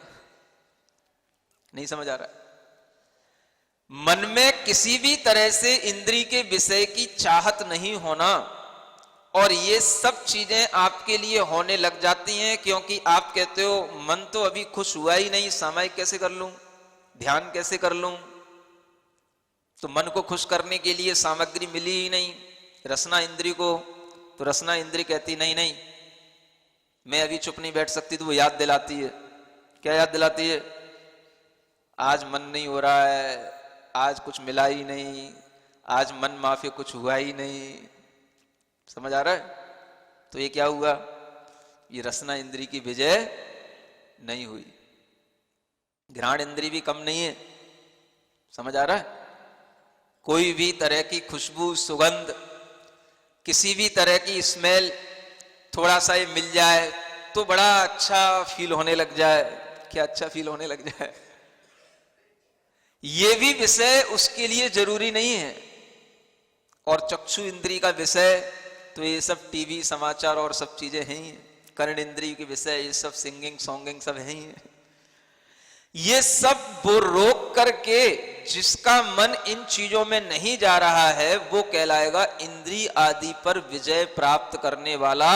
नहीं समझ आ रहा है? मन में किसी भी तरह से इंद्रिय के विषय की चाहत नहीं होना, और ये सब चीजें आपके लिए होने लग जाती हैं क्योंकि आप कहते हो मन तो अभी खुश हुआ ही नहीं, सामायिक कैसे कर लूं, ध्यान कैसे कर लूं। तो मन को खुश करने के लिए सामग्री मिली ही नहीं रसना इंद्रिय को। तो रसना इंद्रिय कहती नहीं नहीं मैं अभी चुप नहीं बैठ सकती, तो वो याद दिलाती है। क्या याद दिलाती है? आज मन नहीं हो रहा है, आज कुछ मिला ही नहीं, आज मन माफी कुछ हुआ ही नहीं। समझ आ रहा है? तो ये क्या हुआ? ये रसना इंद्री की विजय नहीं हुई। घ्राण इंद्री भी कम नहीं है, समझ आ रहा है? कोई भी तरह की खुशबू, सुगंध, किसी भी तरह की स्मेल थोड़ा सा ये मिल जाए तो बड़ा अच्छा फील होने लग जाए। क्या अच्छा फील होने लग जाए? ये भी विषय उसके लिए जरूरी नहीं है। और चक्षु इंद्री का विषय तो ये सब टीवी, समाचार और सब चीजें हैं ही। कर्ण इंद्री के विषय ये सब सिंगिंग, सॉन्गिंग सब है ही। ये सब वो रोक करके जिसका मन इन चीजों में नहीं जा रहा है वो कहलाएगा इंद्री आदि पर विजय प्राप्त करने वाला।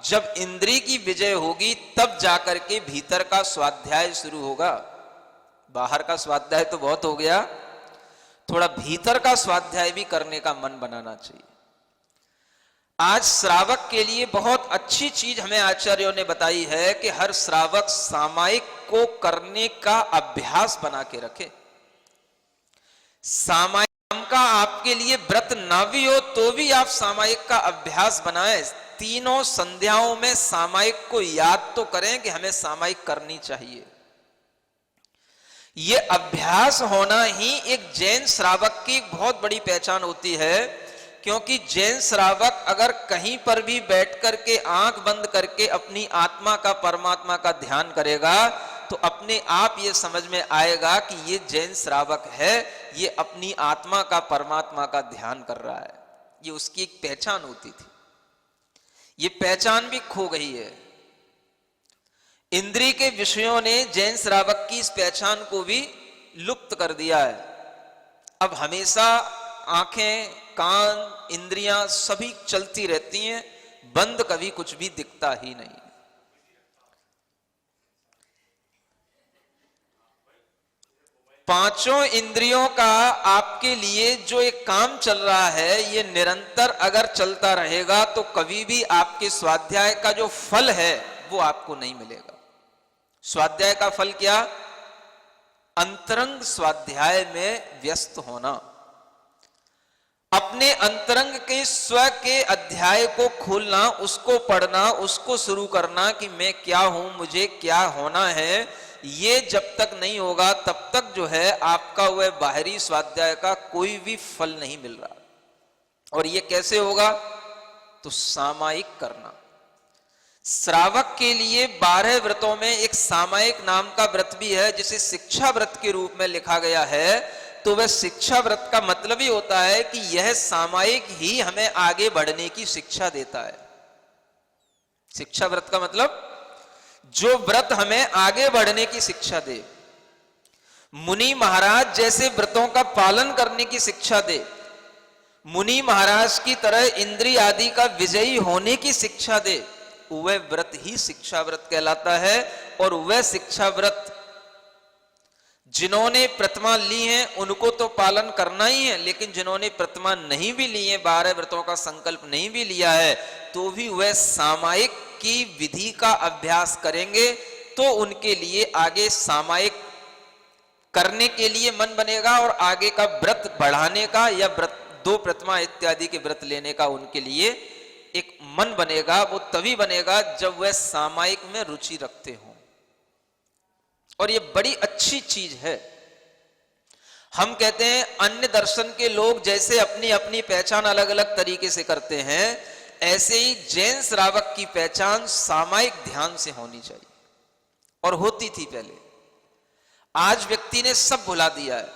जब इंद्री की विजय होगी तब जाकर के भीतर का स्वाध्याय शुरू होगा। बाहर का स्वाध्याय तो बहुत हो गया, थोड़ा भीतर का स्वाध्याय भी करने का मन बनाना चाहिए। आज श्रावक के लिए बहुत अच्छी चीज हमें आचार्यों ने बताई है कि हर श्रावक सामायिक को करने का अभ्यास बना के रखे। सामायिक का आपके लिए व्रत ना भी हो तो भी आप सामायिक का अभ्यास बनाएं। तीनों संध्याओं में सामायिक को याद तो करें कि हमें सामायिक करनी चाहिए। यह अभ्यास होना ही एक जैन श्रावक की बहुत बड़ी पहचान होती है। क्योंकि जैन श्रावक अगर कहीं पर भी बैठ करके आंख बंद करके अपनी आत्मा का, परमात्मा का ध्यान करेगा तो अपने आप ये समझ में आएगा कि ये जैन श्रावक है, ये अपनी आत्मा का, परमात्मा का ध्यान कर रहा है। ये उसकी एक पहचान होती थी, ये पहचान भी खो गई है। इंद्री के विषयों ने जैन श्रावक की इस पहचान को भी लुप्त कर दिया है। अब हमेशा आंखें, कान, इंद्रियां सभी चलती रहती हैं, बंद कभी कुछ भी दिखता ही नहीं। पांचों इंद्रियों का आपके लिए जो एक काम चल रहा है ये निरंतर अगर चलता रहेगा तो कभी भी आपके स्वाध्याय का जो फल है वो आपको नहीं मिलेगा। स्वाध्याय का फल क्या? अंतरंग स्वाध्याय में व्यस्त होना, अपने अंतरंग के स्व के अध्याय को खोलना, उसको पढ़ना, उसको शुरू करना कि मैं क्या हूं, मुझे क्या होना है। ये जब तक नहीं होगा तब तक जो है आपका वह बाहरी स्वाध्याय का कोई भी फल नहीं मिल रहा। और ये कैसे होगा? तो सामायिक करना। श्रावक के लिए 12 व्रतों में एक सामायिक नाम का व्रत भी है जिसे शिक्षा व्रत के रूप में लिखा गया है। तो वह शिक्षा व्रत का मतलब ही होता है कि यह सामायिक ही हमें आगे बढ़ने की शिक्षा देता है। शिक्षा व्रत का मतलब जो व्रत हमें आगे बढ़ने की शिक्षा दे, मुनि महाराज जैसे व्रतों का पालन करने की शिक्षा दे, मुनि महाराज की तरह इंद्रिय आदि का विजयी होने की शिक्षा दे, वह व्रत ही शिक्षा व्रत कहलाता है। और वह शिक्षा व्रत जिन्होंने प्रतिमा ली है उनको तो पालन करना ही है, लेकिन जिन्होंने प्रतिमा नहीं भी ली है, 12 व्रतों का संकल्प नहीं भी लिया है, तो भी वह सामायिक की विधि का अभ्यास करेंगे तो उनके लिए आगे सामायिक करने के लिए मन बनेगा और आगे का व्रत बढ़ाने का या व्रत 2 प्रतिमा इत्यादि के व्रत लेने का उनके लिए एक मन बनेगा। वो तभी बनेगा जब वह सामायिक में रुचि रखते हो। और ये बड़ी अच्छी चीज है। हम कहते हैं अन्य दर्शन के लोग जैसे अपनी अपनी पहचान अलग अलग तरीके से करते हैं, ऐसे ही जैन श्रावक की पहचान सामायिक ध्यान से होनी चाहिए और होती थी पहले। आज व्यक्ति ने सब भुला दिया है,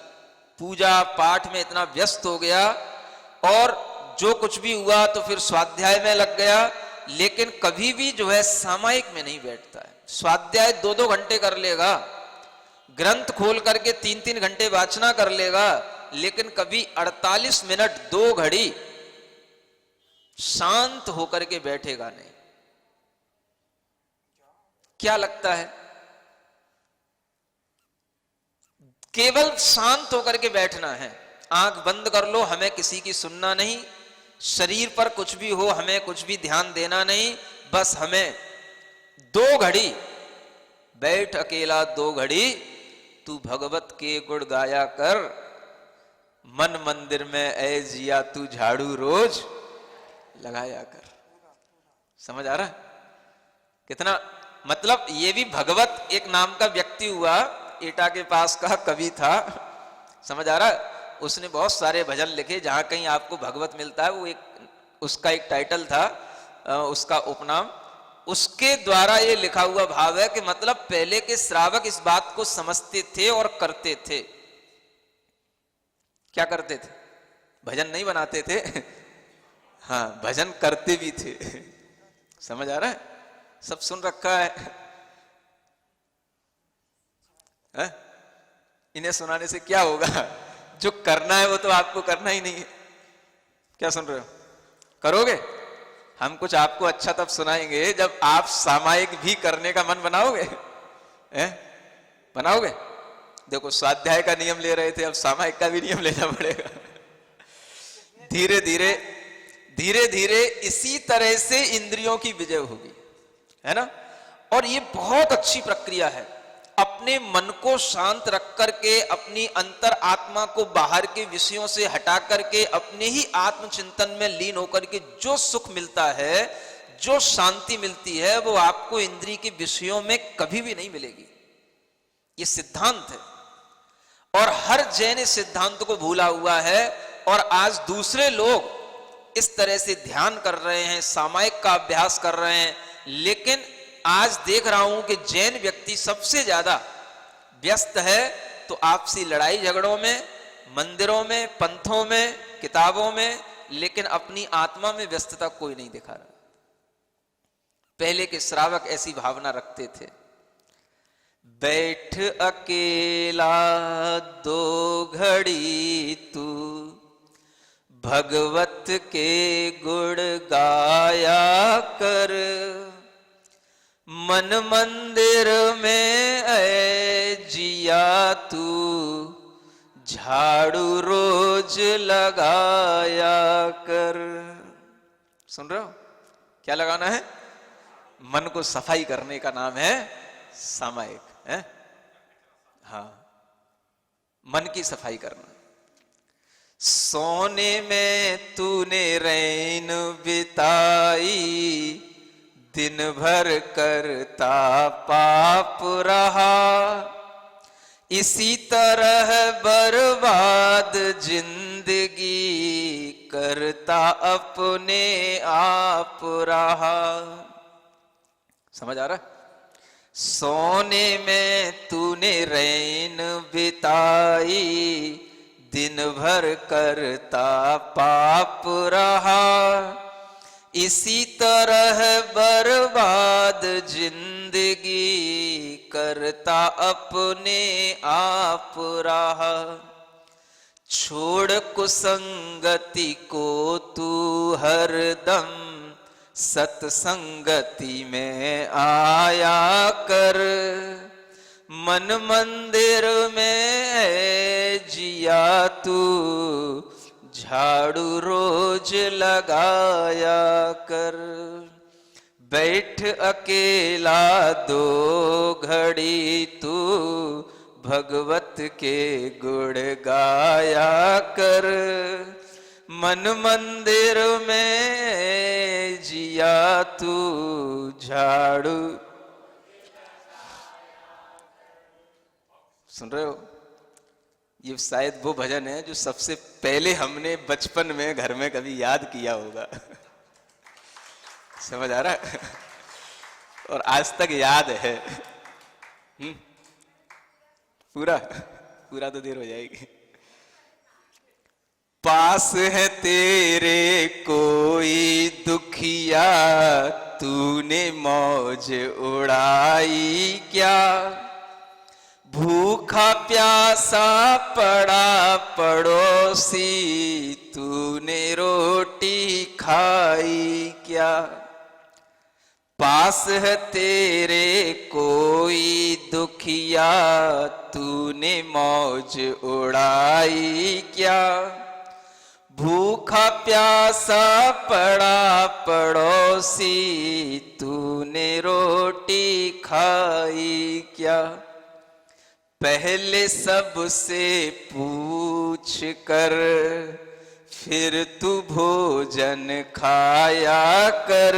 पूजा पाठ में इतना व्यस्त हो गया और जो कुछ भी हुआ तो फिर स्वाध्याय में लग गया, लेकिन कभी भी जो है सामायिक में नहीं बैठता है। स्वाध्याय 2-2 घंटे कर लेगा, ग्रंथ खोल करके 3-3 घंटे वाचना कर लेगा, लेकिन कभी 48 मिनट 2 घड़ी शांत होकर के बैठेगा नहीं। क्या लगता है? केवल शांत होकर के बैठना है, आंख बंद कर लो, हमें किसी की सुनना नहीं, शरीर पर कुछ भी हो हमें कुछ भी ध्यान देना नहीं, बस हमें 2 घड़ी बैठ अकेला 2 घड़ी तू भगवत के गुण गाया कर, मन मंदिर में ऐ जिया तू झाड़ू रोज लगाया कर। समझ आ रहा है कितना, मतलब ये भी भगवत एक नाम का व्यक्ति हुआ, एटा के पास का कवि था, समझ आ रहा है। उसने बहुत सारे भजन लिखे, जहां कहीं आपको भगवत मिलता है वो एक उसका एक टाइटल था, उसका उपनाम, उसके द्वारा ये लिखा हुआ भाव है कि मतलब पहले के श्रावक इस बात को समझते थे और करते थे। क्या करते थे? भजन नहीं बनाते थे हाँ, भजन करते भी थे। समझ आ रहा है, सब सुन रखा है, है? इन्हें सुनाने से क्या होगा? जो करना है वो तो आपको करना ही नहीं है। क्या सुन रहे हो? करोगे? हम कुछ आपको अच्छा तब सुनाएंगे जब आप सामायिक भी करने का मन बनाओगे, बनाओगे? देखो, स्वाध्याय का नियम ले रहे थे, अब सामायिक का भी नियम लेना पड़ेगा। धीरे धीरे धीरे धीरे इसी तरह से इंद्रियों की विजय होगी, है ना। और ये बहुत अच्छी प्रक्रिया है। अपने मन को शांत रख करके, अपनी अंतर आत्मा को बाहर के विषयों से हटा करके, अपने ही आत्मचिंतन में लीन होकर के जो सुख मिलता है, जो शांति मिलती है, वो आपको इंद्रिय के विषयों में कभी भी नहीं मिलेगी। ये सिद्धांत है, और हर जैन इस सिद्धांत को भूला हुआ है। और आज दूसरे लोग इस तरह से ध्यान कर रहे हैं, सामायिक का अभ्यास कर रहे हैं, लेकिन आज देख रहा हूं कि जैन व्यक्ति सबसे ज्यादा व्यस्त है तो आपसी लड़ाई झगड़ों में, मंदिरों में, पंथों में, किताबों में, लेकिन अपनी आत्मा में व्यस्तता कोई नहीं दिखा रहा। पहले के श्रावक ऐसी भावना रखते थे। बैठ अकेला दो घड़ी तू, भगवत के गुण गाया कर, मन मंदिर में ऐ जिया तू, झाड़ू रोज लगाया कर। सुन रहे हो? क्या लगाना है? मन को सफाई करने का नाम है सामायिक, है? हाँ, मन की सफाई करना। सोने में तूने रैन बिताई, दिन भर करता पाप रहा, इसी तरह बर्बाद जिंदगी, करता अपने आप रहा। समझ आ रहा है? सोने में तूने रैन बिताई, दिन भर करता पाप रहा, इसी तरह बर्बाद जिंदगी, करता अपने आप रहा। छोड़ कुसंगति को तू हरदम, सत्संगति में आया कर, मन मंदिर में जिया तू, झाड़ू रोज लगाया कर। बैठ अकेला दो घड़ी तू, भगवत के गुण गाया कर, मन मंदिर में जिया तू, झाड़ू। सुन रहे हो? ये शायद वो भजन है जो सबसे पहले हमने बचपन में घर में कभी याद किया होगा। समझ आ रहा है? और आज तक याद है। पूरा पूरा तो देर हो जाएगी। पास है तेरे कोई दुखिया, तूने मौज उड़ाई क्या, भूखा प्यासा पड़ा पड़ोसी, तूने रोटी खाई क्या। पास है तेरे कोई दुखिया, तूने मौज उड़ाई क्या, भूखा प्यासा पड़ा पड़ोसी, तूने रोटी खाई क्या। पहले सबसे पूछ कर फिर तू भोजन खाया कर,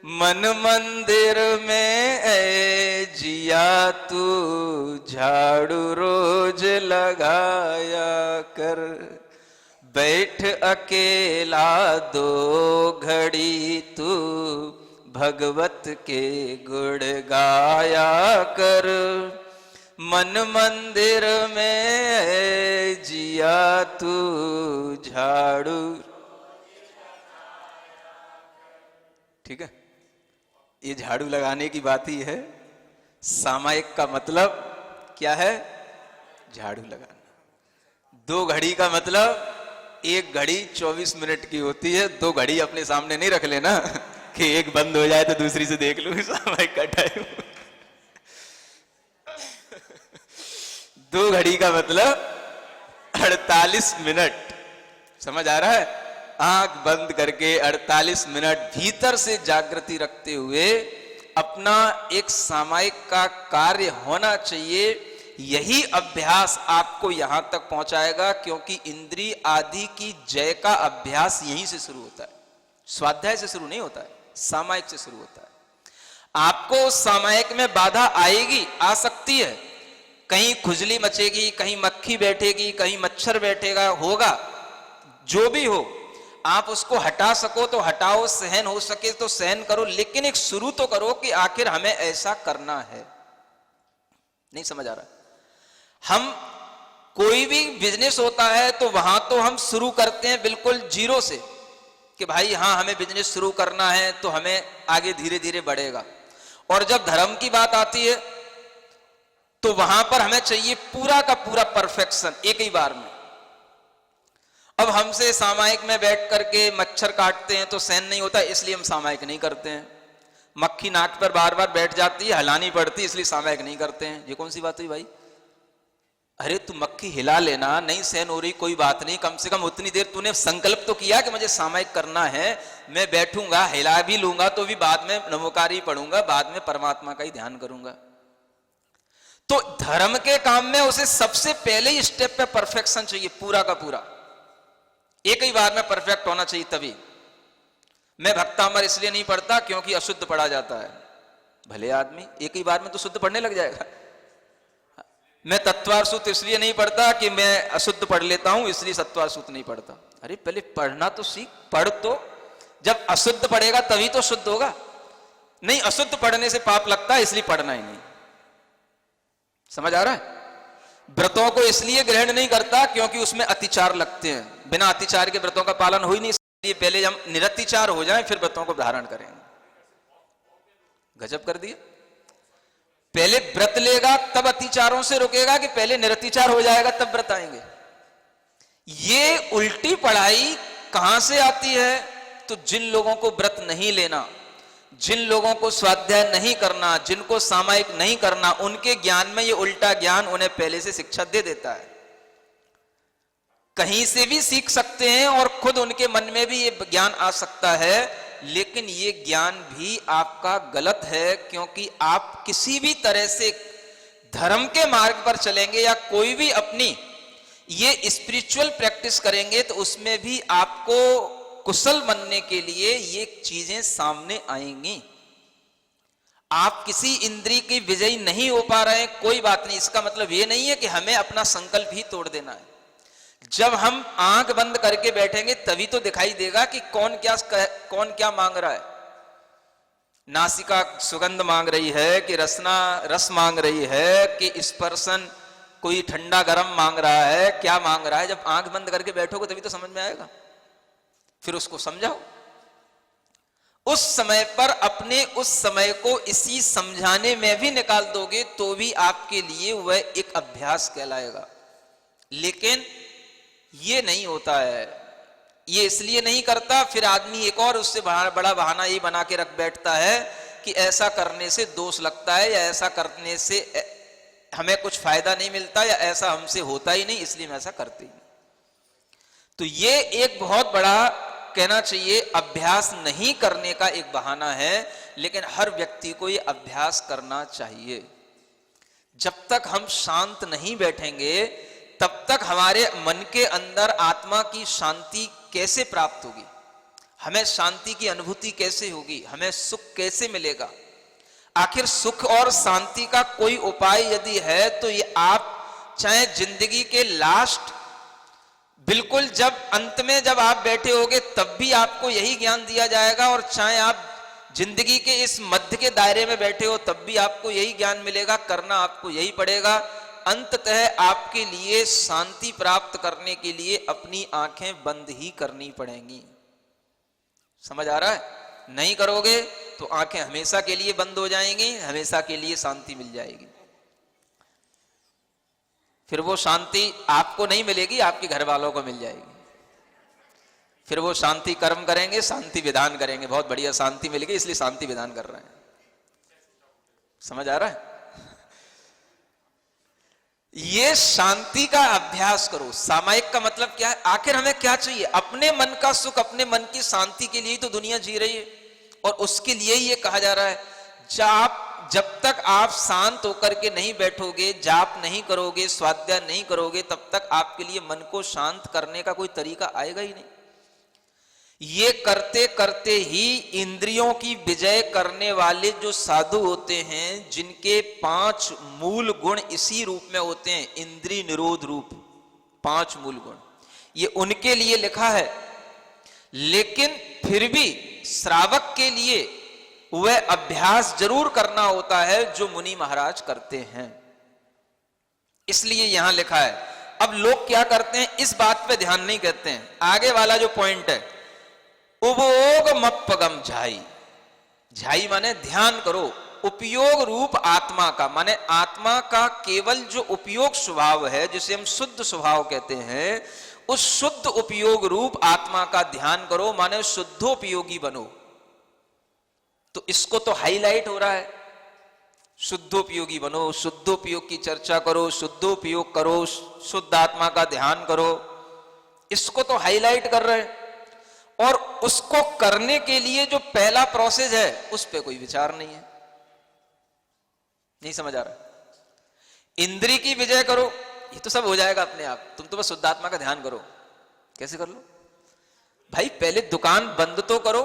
मन मंदिर में ऐ जिया तू झाड़ू रोज लगाया कर, बैठ अकेला 2 घड़ी तू भगवत के गुण गाया कर। मन मंदिर में जिया तू झाड़ू, ठीक है, ये झाड़ू लगाने की बात ही है। सामायिक का मतलब क्या है? झाड़ू लगाना। 2 घड़ी का मतलब 1 घड़ी 24 मिनट की होती है। 2 घड़ी अपने सामने नहीं रख लेना कि एक बंद हो जाए तो दूसरी से देख लूं सामायिक का टाइम। 2 घड़ी का मतलब 48 मिनट। समझ आ रहा है? आंख बंद करके 48 मिनट भीतर से जागृति रखते हुए अपना एक सामायिक का कार्य होना चाहिए। यही अभ्यास आपको यहां तक पहुंचाएगा, क्योंकि इंद्रिय आदि की जय का अभ्यास यहीं से शुरू होता है। स्वाध्याय से शुरू नहीं होता है, सामायिक से शुरू होता है। आपको उस सामायिक में बाधा आएगी, आ सकती है। कहीं खुजली मचेगी, कहीं मक्खी बैठेगी, कहीं मच्छर बैठेगा, होगा, जो भी हो आप उसको हटा सको तो हटाओ, सहन हो सके तो सहन करो, लेकिन एक शुरू तो करो कि आखिर हमें ऐसा करना है। नहीं समझ आ रहा? हम कोई भी बिजनेस होता है तो वहां तो हम शुरू करते हैं बिल्कुल जीरो से कि भाई हाँ हमें बिजनेस शुरू करना है, तो हमें आगे धीरे धीरे बढ़ेगा। और जब धर्म की बात आती है तो वहां पर हमें चाहिए पूरा का पूरा परफेक्शन एक ही बार में। अब हमसे सामायिक में बैठ करके मच्छर काटते हैं तो सहन नहीं होता, इसलिए हम सामायिक नहीं करते हैं। मक्खी नाक पर बार बार बैठ जाती है, हिलानी पड़ती है, इसलिए सामायिक नहीं करते हैं। ये कौन सी बात हुई भाई? अरे तू मक्खी हिला लेना, नहीं सहन हो रही कोई बात नहीं, कम से कम उतनी देर तूने संकल्प तो किया कि मुझे सामायिक करना है, मैं बैठूंगा, हिला भी लूंगा तो भी बाद में नमोकारी पढ़ूंगा, बाद में परमात्मा का ही ध्यान करूंगा। तो धर्म के काम में उसे सबसे पहले ही स्टेप पे परफेक्शन चाहिए, पूरा का पूरा एक ही बार में परफेक्ट होना चाहिए। तभी मैं भक्तामर इसलिए नहीं पढ़ता क्योंकि अशुद्ध पढ़ा जाता है। भले आदमी एक ही बार में तो शुद्ध पढ़ने लग जाएगा। मैं तत्वार सूत्र इसलिए नहीं पढ़ता कि मैं अशुद्ध पढ़ लेता हूं इसलिए सत्वार सूत्र नहीं पढ़ता। अरे पहले पढ़ना तो सीख, पढ़ तो, जब अशुद्ध पढ़ेगा तभी तो शुद्ध होगा। नहीं, अशुद्ध पढ़ने से पाप लगता है इसलिए पढ़ना ही नहीं। समझ आ रहा है? व्रतों को इसलिए ग्रहण नहीं करता क्योंकि उसमें अतिचार लगते हैं, बिना अतिचार के व्रतों का पालन हो ही नहीं। इसलिए पहले हम निरतिचार हो जाएं फिर व्रतों को धारण करेंगे। गजब कर दिया। पहले व्रत लेगा तब अतिचारों से रुकेगा कि पहले निरतिचार हो जाएगा तब व्रत आएंगे? ये उल्टी पढ़ाई कहां से आती है? तो जिन लोगों को व्रत नहीं लेना, जिन लोगों को स्वाध्याय नहीं करना, जिनको सामायिक नहीं करना, उनके ज्ञान में ये उल्टा ज्ञान उन्हें पहले से शिक्षा दे देता है। कहीं से भी सीख सकते हैं और खुद उनके मन में भी ये ज्ञान आ सकता है, लेकिन ये ज्ञान भी आपका गलत है, क्योंकि आप किसी भी तरह से धर्म के मार्ग पर चलेंगे या कोई भी अपनी ये स्पिरिचुअल प्रैक्टिस करेंगे तो उसमें भी आपको कुशल बनने के लिए ये चीजें सामने आएंगी। आप किसी इंद्रिय की विजयी नहीं हो पा रहे हैं, कोई बात नहीं, इसका मतलब ये नहीं है कि हमें अपना संकल्प ही तोड़ देना है। जब हम आंख बंद करके बैठेंगे तभी तो दिखाई देगा कि कौन क्या मांग रहा है। नासिका सुगंध मांग रही है कि रस मांग रही है कि स्पर्शन कोई ठंडा गर्म मांग रहा है, क्या मांग रहा है? जब आंख बंद करके बैठोगे तभी तो समझ में आएगा। फिर उसको समझाओ। उस समय पर अपने उस समय को इसी समझाने में भी निकाल दोगे तो भी आपके लिए वह एक अभ्यास कहलाएगा। लेकिन ये नहीं होता है। ये इसलिए नहीं करता, फिर आदमी एक और उससे बड़ा बहाना ये बना के रख बैठता है कि ऐसा करने से दोष लगता है, या ऐसा करने से हमें कुछ फायदा नहीं मिलता, या ऐसा हमसे होता ही नहीं इसलिए हम ऐसा करते ही नहीं। तो ये एक बहुत बड़ा, कहना चाहिए, अभ्यास नहीं करने का एक बहाना है। लेकिन हर व्यक्ति को ये अभ्यास करना चाहिए। जब तक हम शांत नहीं बैठेंगे तब तक हमारे मन के अंदर आत्मा की शांति कैसे प्राप्त होगी? हमें शांति की अनुभूति कैसे होगी, हमें सुख कैसे मिलेगा। आखिर सुख और शांति का कोई उपाय यदि है तो ये आप चाहे जिंदगी के लास्ट बिल्कुल जब अंत में जब आप बैठे होगे तब भी आपको यही ज्ञान दिया जाएगा, और चाहे आप जिंदगी के इस मध्य के दायरे में बैठे हो तब भी आपको यही ज्ञान मिलेगा, करना आपको यही पड़ेगा। अंततः आपके लिए शांति प्राप्त करने के लिए अपनी आंखें बंद ही करनी पड़ेंगी। समझ आ रहा है? नहीं करोगे तो आंखें हमेशा के लिए बंद हो जाएंगी, हमेशा के लिए शांति मिल जाएगी। फिर वो शांति आपको नहीं मिलेगी, आपके घर वालों को मिल जाएगी। फिर वो शांति कर्म करेंगे, शांति विधान करेंगे, बहुत बढ़िया शांति मिल गई इसलिए शांति विधान कर रहे हैं। समझ आ रहा है? ये शांति का अभ्यास करो। सामायिक का मतलब क्या है? आखिर हमें क्या चाहिए? अपने मन का सुख, अपने मन की शांति के लिए तो दुनिया जी रही है, और उसके लिए ही ये कहा जा रहा है जब तक आप शांत होकर के नहीं बैठोगे, जाप नहीं करोगे, स्वाध्याय नहीं करोगे, तब तक आपके लिए मन को शांत करने का कोई तरीका आएगा ही नहीं। ये करते करते ही इंद्रियों की विजय करने वाले जो साधु होते हैं, जिनके 5 मूल गुण इसी रूप में होते हैं, इंद्रिय निरोध रूप 5 मूल गुण, ये उनके लिए लिखा है। लेकिन फिर भी श्रावक के लिए वह अभ्यास जरूर करना होता है जो मुनि महाराज करते हैं, इसलिए यहां लिखा है। अब लोग क्या करते हैं, इस बात पे ध्यान नहीं करते हैं। आगे वाला जो पॉइंट है, उपयोग मप्पगम झाई, झाई माने ध्यान करो, उपयोग रूप आत्मा का, माने आत्मा का केवल जो उपयोग स्वभाव है, जिसे हम शुद्ध स्वभाव कहते हैं, उस शुद्ध उपयोग रूप आत्मा का ध्यान करो, माने शुद्धोपयोगी बनो। तो इसको तो हाईलाइट हो रहा है, शुद्धोपयोगी बनो, शुद्धोपयोग की चर्चा करो, शुद्धोपयोग करो, शुद्ध आत्मा का ध्यान करो, इसको तो हाईलाइट कर रहे हैं। और उसको करने के लिए जो पहला प्रोसेस है उस पर कोई विचार नहीं है। नहीं समझ आ रहा? इंद्री की विजय करो, ये तो सब हो जाएगा अपने आप, तुम तो बस शुद्ध आत्मा का ध्यान करो। कैसे कर लो भाई? पहले दुकान बंद तो करो,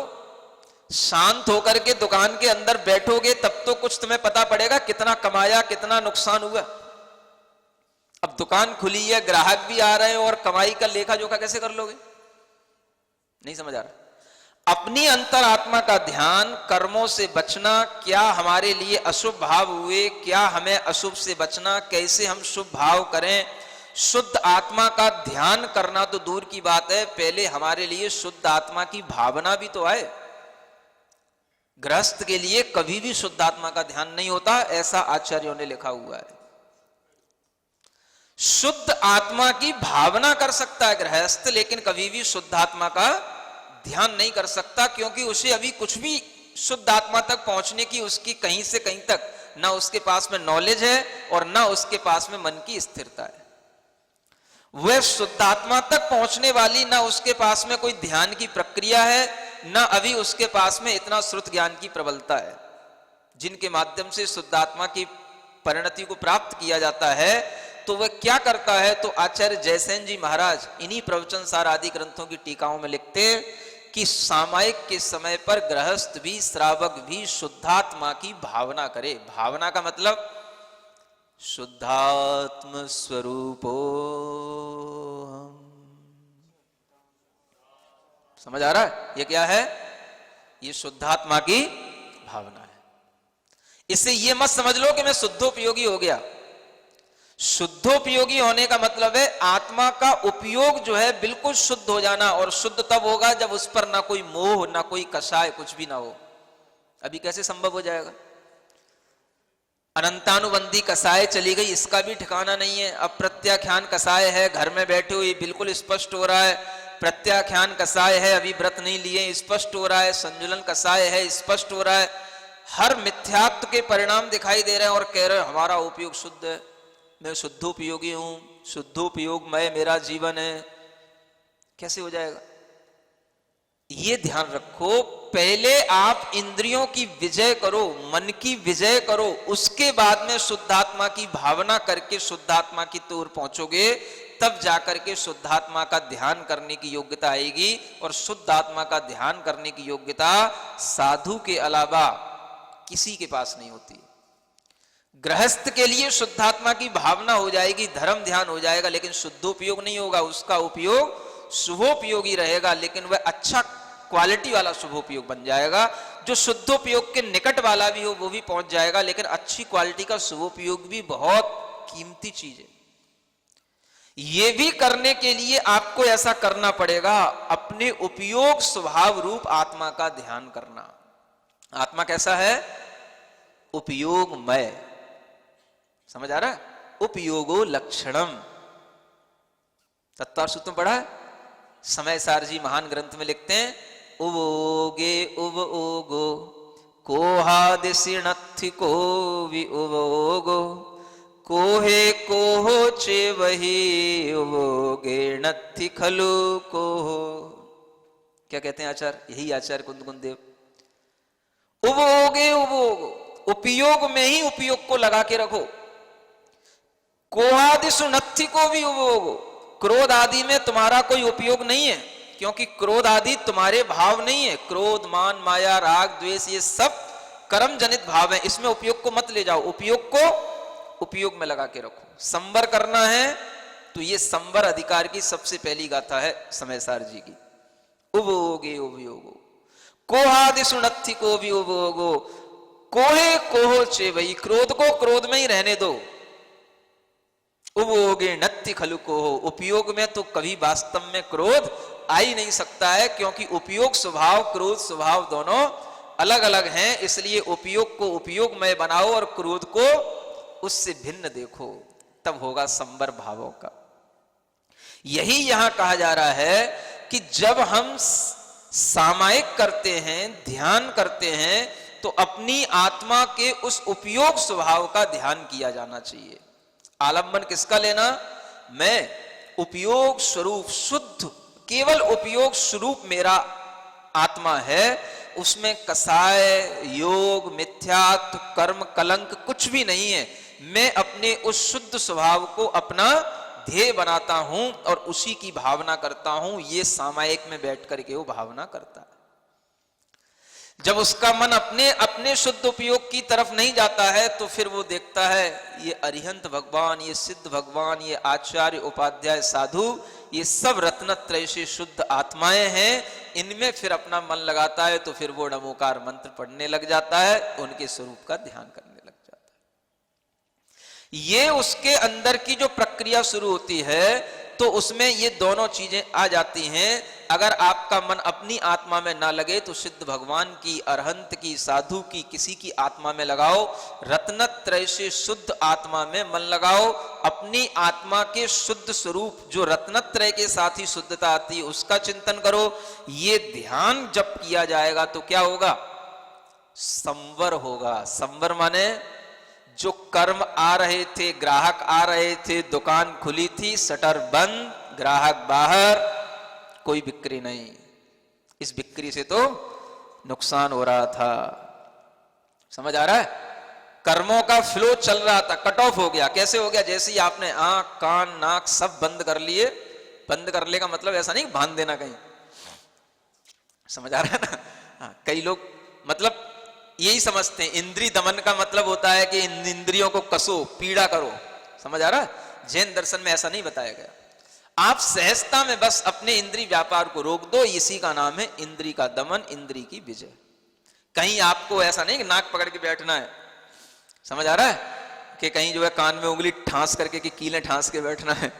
शांत होकर के दुकान के अंदर बैठोगे तब तो कुछ तुम्हें पता पड़ेगा कितना कमाया, कितना नुकसान हुआ। अब दुकान खुली है, ग्राहक भी आ रहे हैं, और कमाई का लेखा जोखा कैसे कर लोगे? नहीं समझ आ रहा? अपनी अंतरात्मा का ध्यान, कर्मों से बचना, क्या हमारे लिए अशुभ भाव हुए, क्या हमें अशुभ से बचना, कैसे हम शुभ भाव करें। शुद्ध आत्मा का ध्यान करना तो दूर की बात है, पहले हमारे लिए शुद्ध आत्मा की भावना भी तो आए। गृहस्थ के लिए कभी भी शुद्ध आत्मा का ध्यान नहीं होता, ऐसा आचार्यों ने लिखा हुआ है। शुद्ध आत्मा की भावना कर सकता है गृहस्थ, लेकिन कभी भी शुद्ध आत्मा का ध्यान नहीं कर सकता, क्योंकि उसे अभी कुछ भी शुद्ध आत्मा तक पहुंचने की उसकी कहीं से कहीं तक ना उसके पास में नॉलेज है और ना उसके पास में मन की स्थिरता है। वह शुद्ध आत्मा तक पहुंचने वाली ना उसके पास में कोई ध्यान की प्रक्रिया है, ना अभी उसके पास में इतना श्रुत ज्ञान की प्रबलता है जिनके माध्यम से शुद्ध आत्मा की परिणति को प्राप्त किया जाता है। तो वह क्या करता है? तो आचार्य जयसेन जी महाराज इन्हीं प्रवचन सार आदि ग्रंथों की टीकाओं में लिखते हैं कि सामायिक के समय पर गृहस्थ भी, श्रावक भी शुद्धात्मा की भावना करे। भावना का मतलब शुद्धात्म स्वरूपो। समझ आ रहा है? ये क्या है? ये शुद्धात्मा की भावना है। इससे ये मत समझ लो कि मैं शुद्धोपयोगी हो गया। शुद्धोपयोगी होने का मतलब है आत्मा का उपयोग जो है बिल्कुल शुद्ध हो जाना, और शुद्ध तब होगा जब उस पर ना कोई मोह, ना कोई कषाय, कुछ भी ना हो। अभी कैसे संभव हो जाएगा? अनंतानुबंधी कसाय चली गई, इसका भी ठिकाना नहीं है। अब प्रत्याख्यान कसाय है, घर में बैठे हो, ये बिल्कुल स्पष्ट हो रहा है। प्रत्याख्यान कसाय है, अभी व्रत नहीं लिए, स्पष्ट हो रहा है। संजुलन कसाय है, स्पष्ट हो रहा है। हर मिथ्यात्व के परिणाम दिखाई दे रहे हैं और कह रहे हैं हमारा उपयोग शुद्ध है, मैं शुद्धोपयोगी हूं, शुद्धोपयोगमय मेरा जीवन है। कैसे हो जाएगा? ये ध्यान रखो, पहले आप इंद्रियों की विजय करो, मन की विजय करो, उसके बाद में शुद्धात्मा की भावना करके शुद्धात्मा की तोर पहुंचोगे, तब जाकर के शुद्धात्मा का ध्यान करने की योग्यता आएगी। और शुद्ध आत्मा का ध्यान करने की योग्यता साधु के अलावा किसी के पास नहीं होती। गृहस्थ के लिए शुद्धात्मा की भावना हो जाएगी, धर्म ध्यान हो जाएगा, लेकिन शुद्धोपयोग नहीं होगा। उसका उपयोग शुभोपयोगी रहेगा, लेकिन वह अच्छा क्वालिटी वाला शुभोपयोग बन जाएगा। जो शुद्धोपयोग के निकट वाला भी हो वो भी पहुंच जाएगा, लेकिन अच्छी क्वालिटी का शुभोपयोग भी बहुत कीमती चीज है। ये भी करने के लिए आपको ऐसा करना पड़ेगा, अपने उपयोग स्वभाव रूप आत्मा का ध्यान करना। आत्मा कैसा है? उपयोगमय। समझ आ रहा है? उपयोगो लक्षणम। तत्व सूत्र में पढ़ा है? समय सार जी महान ग्रंथ में लिखते हैं, उवोगे उवोगो कोहादिशिणत्थि को वि उवोगो कोहे कोहो चे वही उवोगे नत्थि खलु कोहो। क्या कहते हैं आचार्य? यही आचार्य कुंद देव। उवोगे उवोगो, उपयोग में ही उपयोग को लगा के रखो। कोहादिशु नत्थि को भी उवोगो, क्रोध आदि में तुम्हारा कोई उपयोग नहीं है, क्योंकि क्रोध आदि तुम्हारे भाव नहीं है। क्रोध मान माया राग द्वेष ये सब कर्म जनित भाव है, इसमें उपयोग को मत ले जाओ। उपयोग को उपयोग में लगा के रखो। संवर करना है तो ये संवर अधिकार की सबसे पहली गाथा है समयसार जी की। उभोगे उभयोगो कोहादिशु नत्थि को भी उभोगो कोहे कोहो चे वही, क्रोध को क्रोध में ही रहने दो। उभोगे नत्थि खलु कोहो, उपयोग में तो कभी वास्तव में क्रोध आ ही नहीं सकता है, क्योंकि उपयोग स्वभाव क्रोध स्वभाव दोनों अलग अलग हैं। इसलिए उपयोग को उपयोगमय बनाओ और क्रोध को उससे भिन्न देखो, तब होगा संवर भावों का। यही यहां कहा जा रहा है कि जब हम सामायिक करते हैं, ध्यान करते हैं, तो अपनी आत्मा के उस उपयोग स्वभाव का ध्यान किया जाना चाहिए। आलंबन किसका लेना? मैं उपयोग स्वरूप शुद्ध, केवल उपयोग स्वरूप मेरा आत्मा है, उसमें कसाय योग मिथ्यात्व कर्म कलंक कुछ भी नहीं है। मैं अपने उस शुद्ध स्वभाव को अपना ध्येय बनाता हूं और उसी की भावना करता हूं। ये सामायिक में बैठ करके वो भावना करता है। जब उसका मन अपने अपने शुद्ध उपयोग की तरफ नहीं जाता है तो फिर वो देखता है ये अरिहंत भगवान, ये सिद्ध भगवान, ये आचार्य उपाध्याय साधु, ये सब रत्नत्रय से शुद्ध आत्माएं हैं। इनमें फिर अपना मन लगाता है तो फिर वो नमोकार मंत्र पढ़ने लग जाता है, उनके स्वरूप का ध्यान करने लग जाता है। ये उसके अंदर की जो प्रक्रिया शुरू होती है तो उसमें ये दोनों चीजें आ जाती हैं। अगर आपका मन अपनी आत्मा में ना लगे तो सिद्ध भगवान की, अरहंत की, साधु की, किसी की आत्मा में लगाओ। रत्नत्रय से शुद्ध आत्मा में मन लगाओ। अपनी आत्मा के शुद्ध स्वरूप जो रत्नत्रय के साथ ही शुद्धता आती है उसका चिंतन करो। ये ध्यान जब किया जाएगा तो क्या होगा? संवर होगा। संवर माने जो कर्म आ रहे थे, ग्राहक आ रहे थे, दुकान खुली थी, शटर बंद, ग्राहक बाहर, कोई बिक्री नहीं। इस बिक्री से तो नुकसान हो रहा था। समझ आ रहा है? कर्मों का फ्लो चल रहा था, कट ऑफ हो गया। कैसे हो गया? जैसे ही आपने आंख कान नाक सब बंद कर लिए। बंद कर ले का मतलब ऐसा नहीं बांध देना कहीं। समझ आ रहा है ना? हाँ, कई लोग मतलब यही समझते हैं इंद्रिय दमन का मतलब होता है कि इन इंद्रियों को कसो, पीड़ा करो। समझ आ रहा है? जैन दर्शन में ऐसा नहीं बताया गया। आप सहजता में बस अपने इंद्रिय व्यापार को रोक दो, इसी का नाम है इंद्रिय का दमन, इंद्रिय की विजय। कहीं आपको ऐसा नहीं कि नाक पकड़ के बैठना है। समझ आ रहा है? कि कहीं जो है कान में उंगली ठांस करके कि कीलें ठांस के बैठना है।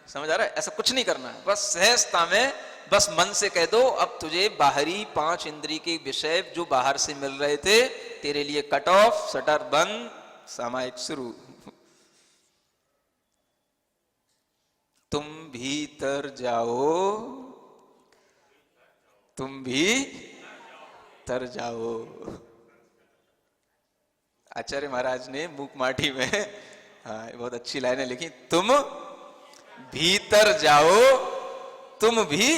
समझ आ रहा है? ऐसा कुछ नहीं करना है। बस सहजता में बस मन से कह दो अब तुझे बाहरी 5 इंद्रिय के विषय जो बाहर से मिल रहे थे तेरे लिए कट ऑफ, शटर बंद, सामायिक शुरू। तुम भीतर जाओ, तुम भी तर जाओ। आचार्य महाराज ने मूक माठी में बहुत अच्छी लाइनें लिखी। तुम भीतर जाओ, तुम भी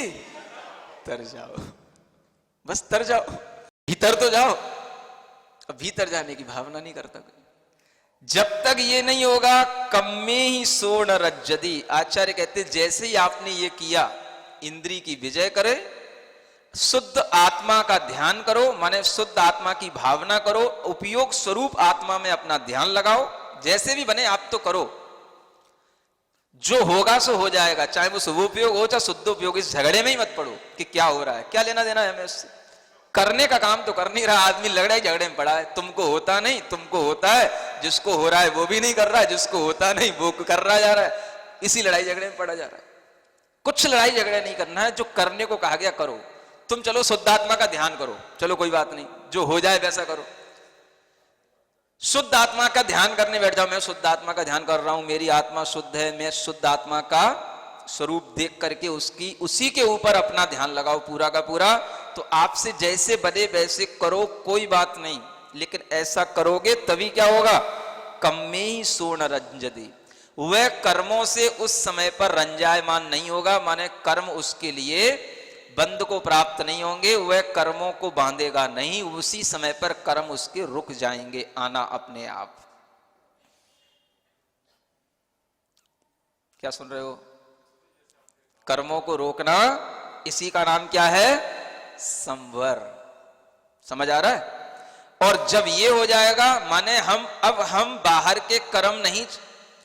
तर जाओ। बस तर जाओ, भीतर तो जाओ। अब भीतर जाने की भावना नहीं करता कोई। जब तक ये नहीं होगा कम में ही सो न रज्जदी। आचार्य कहते जैसे ही आपने ये किया, इंद्री की विजय करे, शुद्ध आत्मा का ध्यान करो, माने शुद्ध आत्मा की भावना करो, उपयोग स्वरूप आत्मा में अपना ध्यान लगाओ, जैसे भी बने आप तो करो, जो होगा सो हो जाएगा, चाहे वो शुभ उपयोग हो चाहे शुद्ध उपयोग। इस झगड़े में ही मत पड़ो कि क्या हो रहा है, क्या लेना देना है हमें उससे। करने का काम तो कर नहीं रहा आदमी, लड़ाई झगड़े में पड़ा है। तुमको होता नहीं, तुमको होता है, जिसको हो रहा है वो भी नहीं कर रहा है, जिसको होता नहीं वो कर रहा जा रहा है, इसी लड़ाई झगड़े में पड़ा जा रहा है। कुछ लड़ाई झगड़ा नहीं करना है, जो करने को कहा गया करो। तुम चलो शुद्ध आत्मा का ध्यान करो, चलो कोई बात नहीं, जो हो जाए वैसा करो। शुद्ध आत्मा का ध्यान करने बैठ जाओ, मैं शुद्ध आत्मा का ध्यान कर रहा हूं, मेरी आत्मा शुद्ध है, मैं शुद्ध आत्मा का स्वरूप देख करके उसकी उसी के ऊपर अपना ध्यान लगाओ पूरा का पूरा। तो आपसे जैसे बने वैसे करो, कोई बात नहीं, लेकिन ऐसा करोगे तभी क्या होगा, कम में ही सो न रंजदी। वह कर्मों से उस समय पर रंजायमान नहीं होगा, माने कर्म उसके लिए बंद को प्राप्त नहीं होंगे, वह कर्मों को बांधेगा नहीं, उसी समय पर कर्म उसके रुक जाएंगे आना अपने आप। क्या सुन रहे हो? कर्मों को रोकना, इसी का नाम क्या है, संवर। समझ आ रहा है? और जब ये हो जाएगा, माने हम बाहर के कर्म नहीं,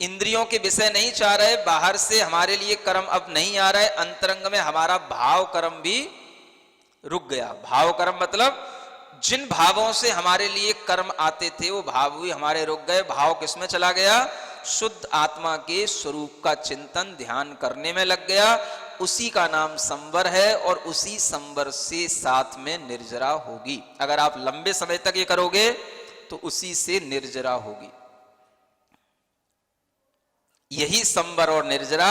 इंद्रियों के विषय नहीं चाह रहे, बाहर से हमारे लिए कर्म अब नहीं आ रहा है, अंतरंग में हमारा भाव कर्म भी रुक गया। भाव कर्म मतलब जिन भावों से हमारे लिए कर्म आते थे वो भाव भी हमारे रुक गए। भाव किसमें चला गया, शुद्ध आत्मा के स्वरूप का चिंतन ध्यान करने में लग गया। उसी का नाम संवर है, और उसी संवर से साथ में निर्जरा होगी। अगर आप लंबे समय तक ये करोगे तो उसी से निर्जरा होगी। यही संवर और निर्जरा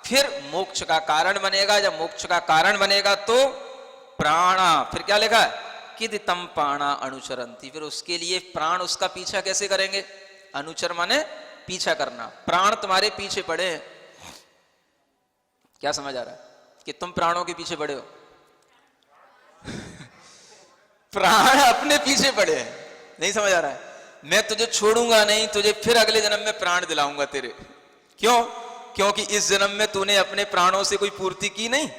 फिर मोक्ष का कारण बनेगा। जब मोक्ष का कारण बनेगा तो प्राणा, फिर क्या लिखा है, किदितम प्राणा अनुचरंती, फिर उसके लिए प्राण उसका पीछा कैसे करेंगे। अनुचर माने पीछा करना, प्राण तुम्हारे पीछे पड़े हैं। क्या समझ आ रहा है कि तुम प्राणों के पीछे पड़े हो? प्राण अपने पीछे पड़े हैं। नहीं समझ आ रहा है? मैं तुझे छोड़ूंगा नहीं, तुझे फिर अगले जन्म में प्राण दिलाऊंगा तेरे। क्यों? क्योंकि इस जन्म में तूने अपने प्राणों से कोई पूर्ति की नहीं,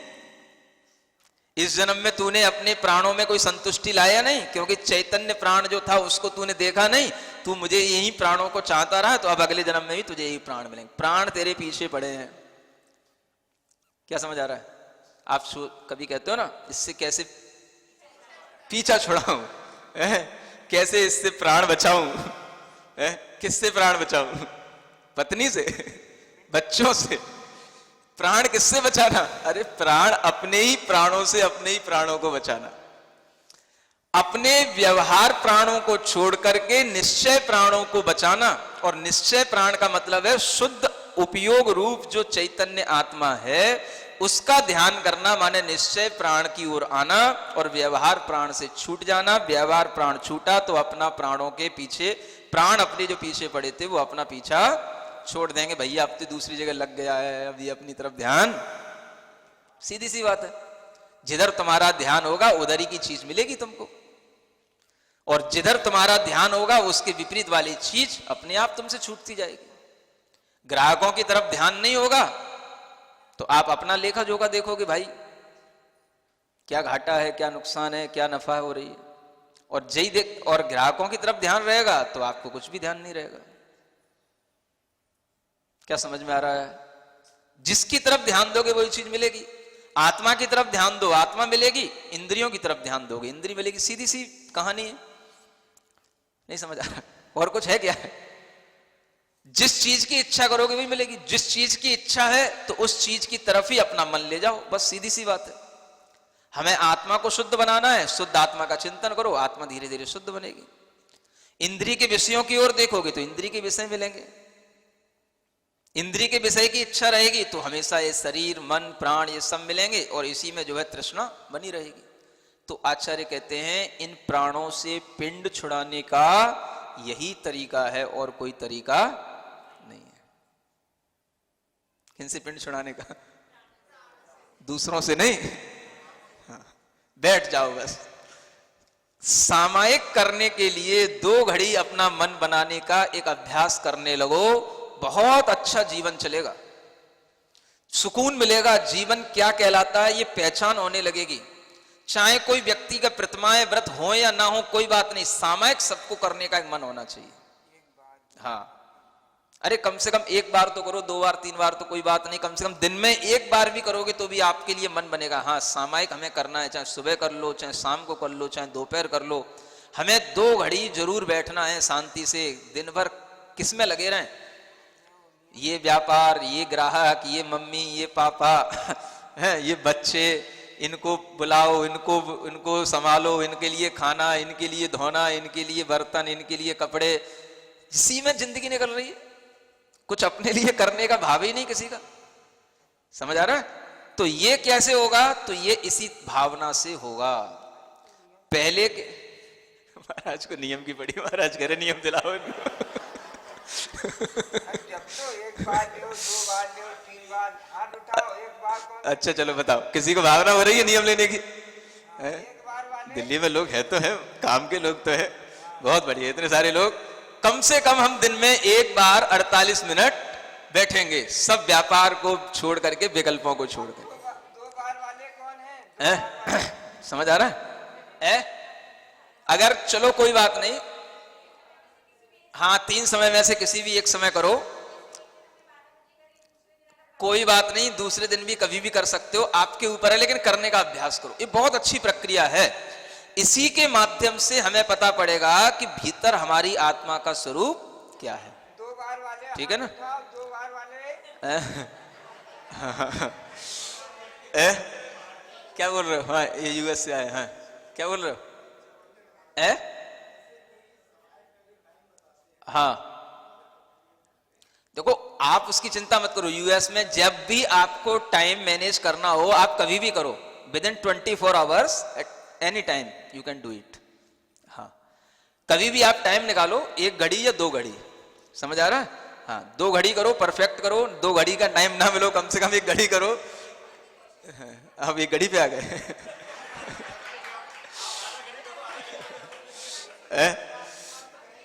इस जन्म में तूने अपने प्राणों में कोई संतुष्टि लाया नहीं, क्योंकि चैतन्य प्राण जो था उसको तूने देखा नहीं, तू मुझे यही प्राणों को चाहता रहा, तो अब अगले जन्म में भी तुझे यही प्राण मिलेंगे। प्राण तेरे पीछे पड़े हैं। क्या समझ आ रहा है? आप कभी कहते हो ना, इससे कैसे पीछा छुड़ाऊं, कैसे इससे प्राण बचाऊं, किससे प्राण बचाऊं? पत्नी से, बच्चों से। प्राण किससे बचाना? अरे प्राण अपने ही प्राणों से अपने ही प्राणों को बचाना। अपने व्यवहार प्राणों को छोड़ करके निश्चय प्राणों को बचाना। और निश्चय प्राण का मतलब है शुद्ध उपयोग रूप जो चैतन्य आत्मा है उसका ध्यान करना, माने निश्चय प्राण की ओर आना और व्यवहार प्राण से छूट जाना। व्यवहार प्राण छूटा तो अपना प्राणों के पीछे, प्राण अपने जो पीछे पड़े थे वो अपना पीछा छोड़ देंगे। भैया अब तो दूसरी जगह लग गया है, अब ये अपनी तरफ ध्यान। सीधी सी बात है, जिधर तुम्हारा ध्यान होगा उधर ही की चीज मिलेगी तुमको, और जिधर तुम्हारा ध्यान होगा उसके विपरीत वाली चीज अपने आप तुमसे छूटती जाएगी। ग्राहकों की तरफ ध्यान नहीं होगा तो आप अपना लेखा जोखा देखोगे, भाई क्या घाटा है, क्या नुकसान है, क्या नफा हो रही है। और जय देख, और ग्राहकों की तरफ ध्यान रहेगा तो आपको कुछ भी ध्यान नहीं रहेगा। क्या समझ में आ रहा है? जिसकी तरफ ध्यान दोगे वही चीज मिलेगी। आत्मा की तरफ ध्यान दो, आत्मा मिलेगी। इंद्रियों की तरफ ध्यान दोगे, इंद्रिय मिलेगी। सीधी सी कहानी है। नहीं समझ आ रहा? और कुछ है क्या? जिस चीज की इच्छा करोगे वही मिलेगी। जिस चीज की इच्छा है तो उस चीज की तरफ ही अपना मन ले जाओ, बस सीधी सी बात है। हमें आत्मा को शुद्ध बनाना है, शुद्ध आत्मा का चिंतन करो, आत्मा धीरे धीरे शुद्ध बनेगी। इंद्रिय के विषयों की ओर देखोगे तो इंद्रिय के विषय मिलेंगे। इंद्रिय के विषय की इच्छा रहेगी तो हमेशा ये शरीर मन प्राण ये सब मिलेंगे, और इसी में जो है तृष्णा बनी रहेगी। तो आचार्य कहते हैं इन प्राणों से पिंड छुड़ाने का यही तरीका है, और कोई तरीका नहीं है। किनसे पिंड छुड़ाने का? दूसरों से नहीं। हाँ, बैठ जाओ बस, सामायिक करने के लिए 2 घड़ी अपना मन बनाने का एक अभ्यास करने लगो, बहुत अच्छा जीवन चलेगा, सुकून मिलेगा। जीवन क्या कहलाता है ये पहचान होने लगेगी। चाहे कोई व्यक्ति का प्रतिमाएं व्रत हो या ना हो, कोई बात नहीं, सामायिक सबको करने का एक मन होना चाहिए। हाँ, अरे कम से कम 1 बार तो करो, 2 बार 3 बार तो कोई बात नहीं, कम से कम दिन में 1 बार भी करोगे तो भी आपके लिए मन बनेगा, हाँ सामायिक हमें करना है, चाहे सुबह कर लो, चाहे शाम को कर लो, चाहे दोपहर कर लो, हमें 2 घड़ी जरूर बैठना है शांति से। दिन भर किस में लगे रहें, ये व्यापार, ये ग्राहक, ये मम्मी, ये पापा है, ये बच्चे, इनको बुलाओ, इनको संभालो, इनके लिए खाना, इनके लिए धोना, इनके लिए बर्तन, इनके लिए कपड़े, इसी में जिंदगी निकल रही है। कुछ अपने लिए करने का भाव ही नहीं किसी का, समझ आ रहा है? तो ये कैसे होगा, तो ये इसी भावना से होगा। पहले के महाराज को नियम की पड़ी, महाराज कह रहे नियम दिलाओ। जब तो 1 बार लो, 2 बार लो, 3 बार हाथ उठाओ, 1 बार कौन? अच्छा चलो बताओ, किसी को भावना हो रही है नियम लेने की? 1 बार वाले दिल्ली में लोग है तो है, काम के लोग तो है, बहुत बढ़िया, इतने सारे लोग। कम से कम हम दिन में 1 बार 48 मिनट बैठेंगे, सब व्यापार को छोड़ करके, विकल्पों को छोड़ करके। 2 बार वाले कौन है? समझ आ रहा है? अगर चलो कोई बात नहीं, हाँ 3 समय में से किसी भी एक समय करो, कोई बात नहीं, दूसरे दिन भी कभी भी कर सकते हो, आपके ऊपर है, लेकिन करने का अभ्यास करो। ये बहुत अच्छी प्रक्रिया है। इसी के माध्यम से हमें पता पड़ेगा कि भीतर हमारी आत्मा का स्वरूप क्या है। 2 बार वाले, ठीक है ना? 2 बार वाले। क्या बोल रहे हो? हाँ ये यूएस से आए, हाँ क्या बोल रहे हो? हाँ देखो, आप उसकी चिंता मत करो। यूएस में जब भी आपको टाइम मैनेज करना हो, आप कभी भी करो, with in 24 hours, at any time you can do it. हाँ, कभी भी आप टाइम निकालो, 1 घड़ी या 2 घड़ी, समझ आ रहा है? हाँ 2 घड़ी करो, परफेक्ट करो। 2 घड़ी का टाइम ना मिलो, कम से कम 1 घड़ी करो। अब 1 घड़ी पे आ गए।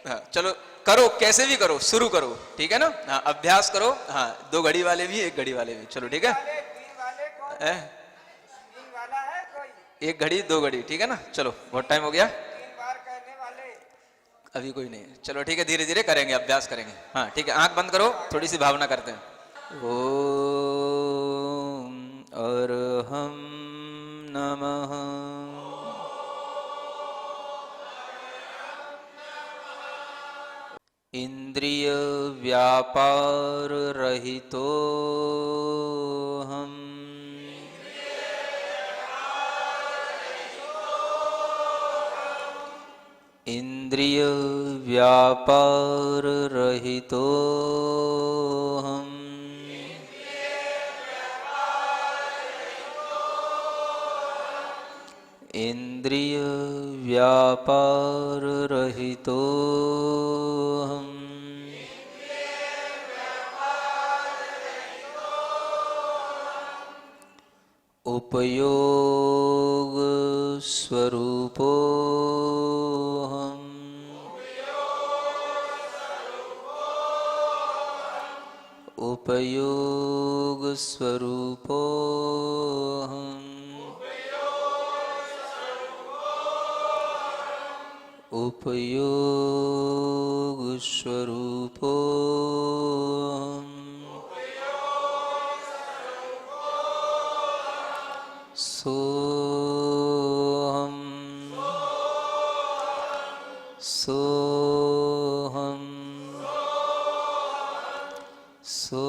हाँ चलो करो, कैसे भी करो, शुरू करो, ठीक है ना? हाँ अभ्यास करो। हाँ 2 घड़ी वाले भी, 1 घड़ी वाले भी, चलो ठीक है? 3 वाले कौन? 3 वाला है कोई? 1 घड़ी 2 घड़ी, ठीक है ना? चलो बहुत टाइम हो गया, 3 बार कहने वाले अभी कोई नहीं। चलो ठीक है, धीरे धीरे करेंगे, अभ्यास करेंगे। हाँ ठीक है, आंख बंद करो, थोड़ी सी भावना करते हैं। ओम अरहम नमः। इंद्रिय व्यापार रहितो हम, इंद्रिय व्यापार रहितो हम, इंद्रिय व्यापार रहितो हम, उपयोग स्वरूपो हम, उपयोग स्वरूपो हम, उपयोग स्वरूपो हम, सोहम सोहम सोहम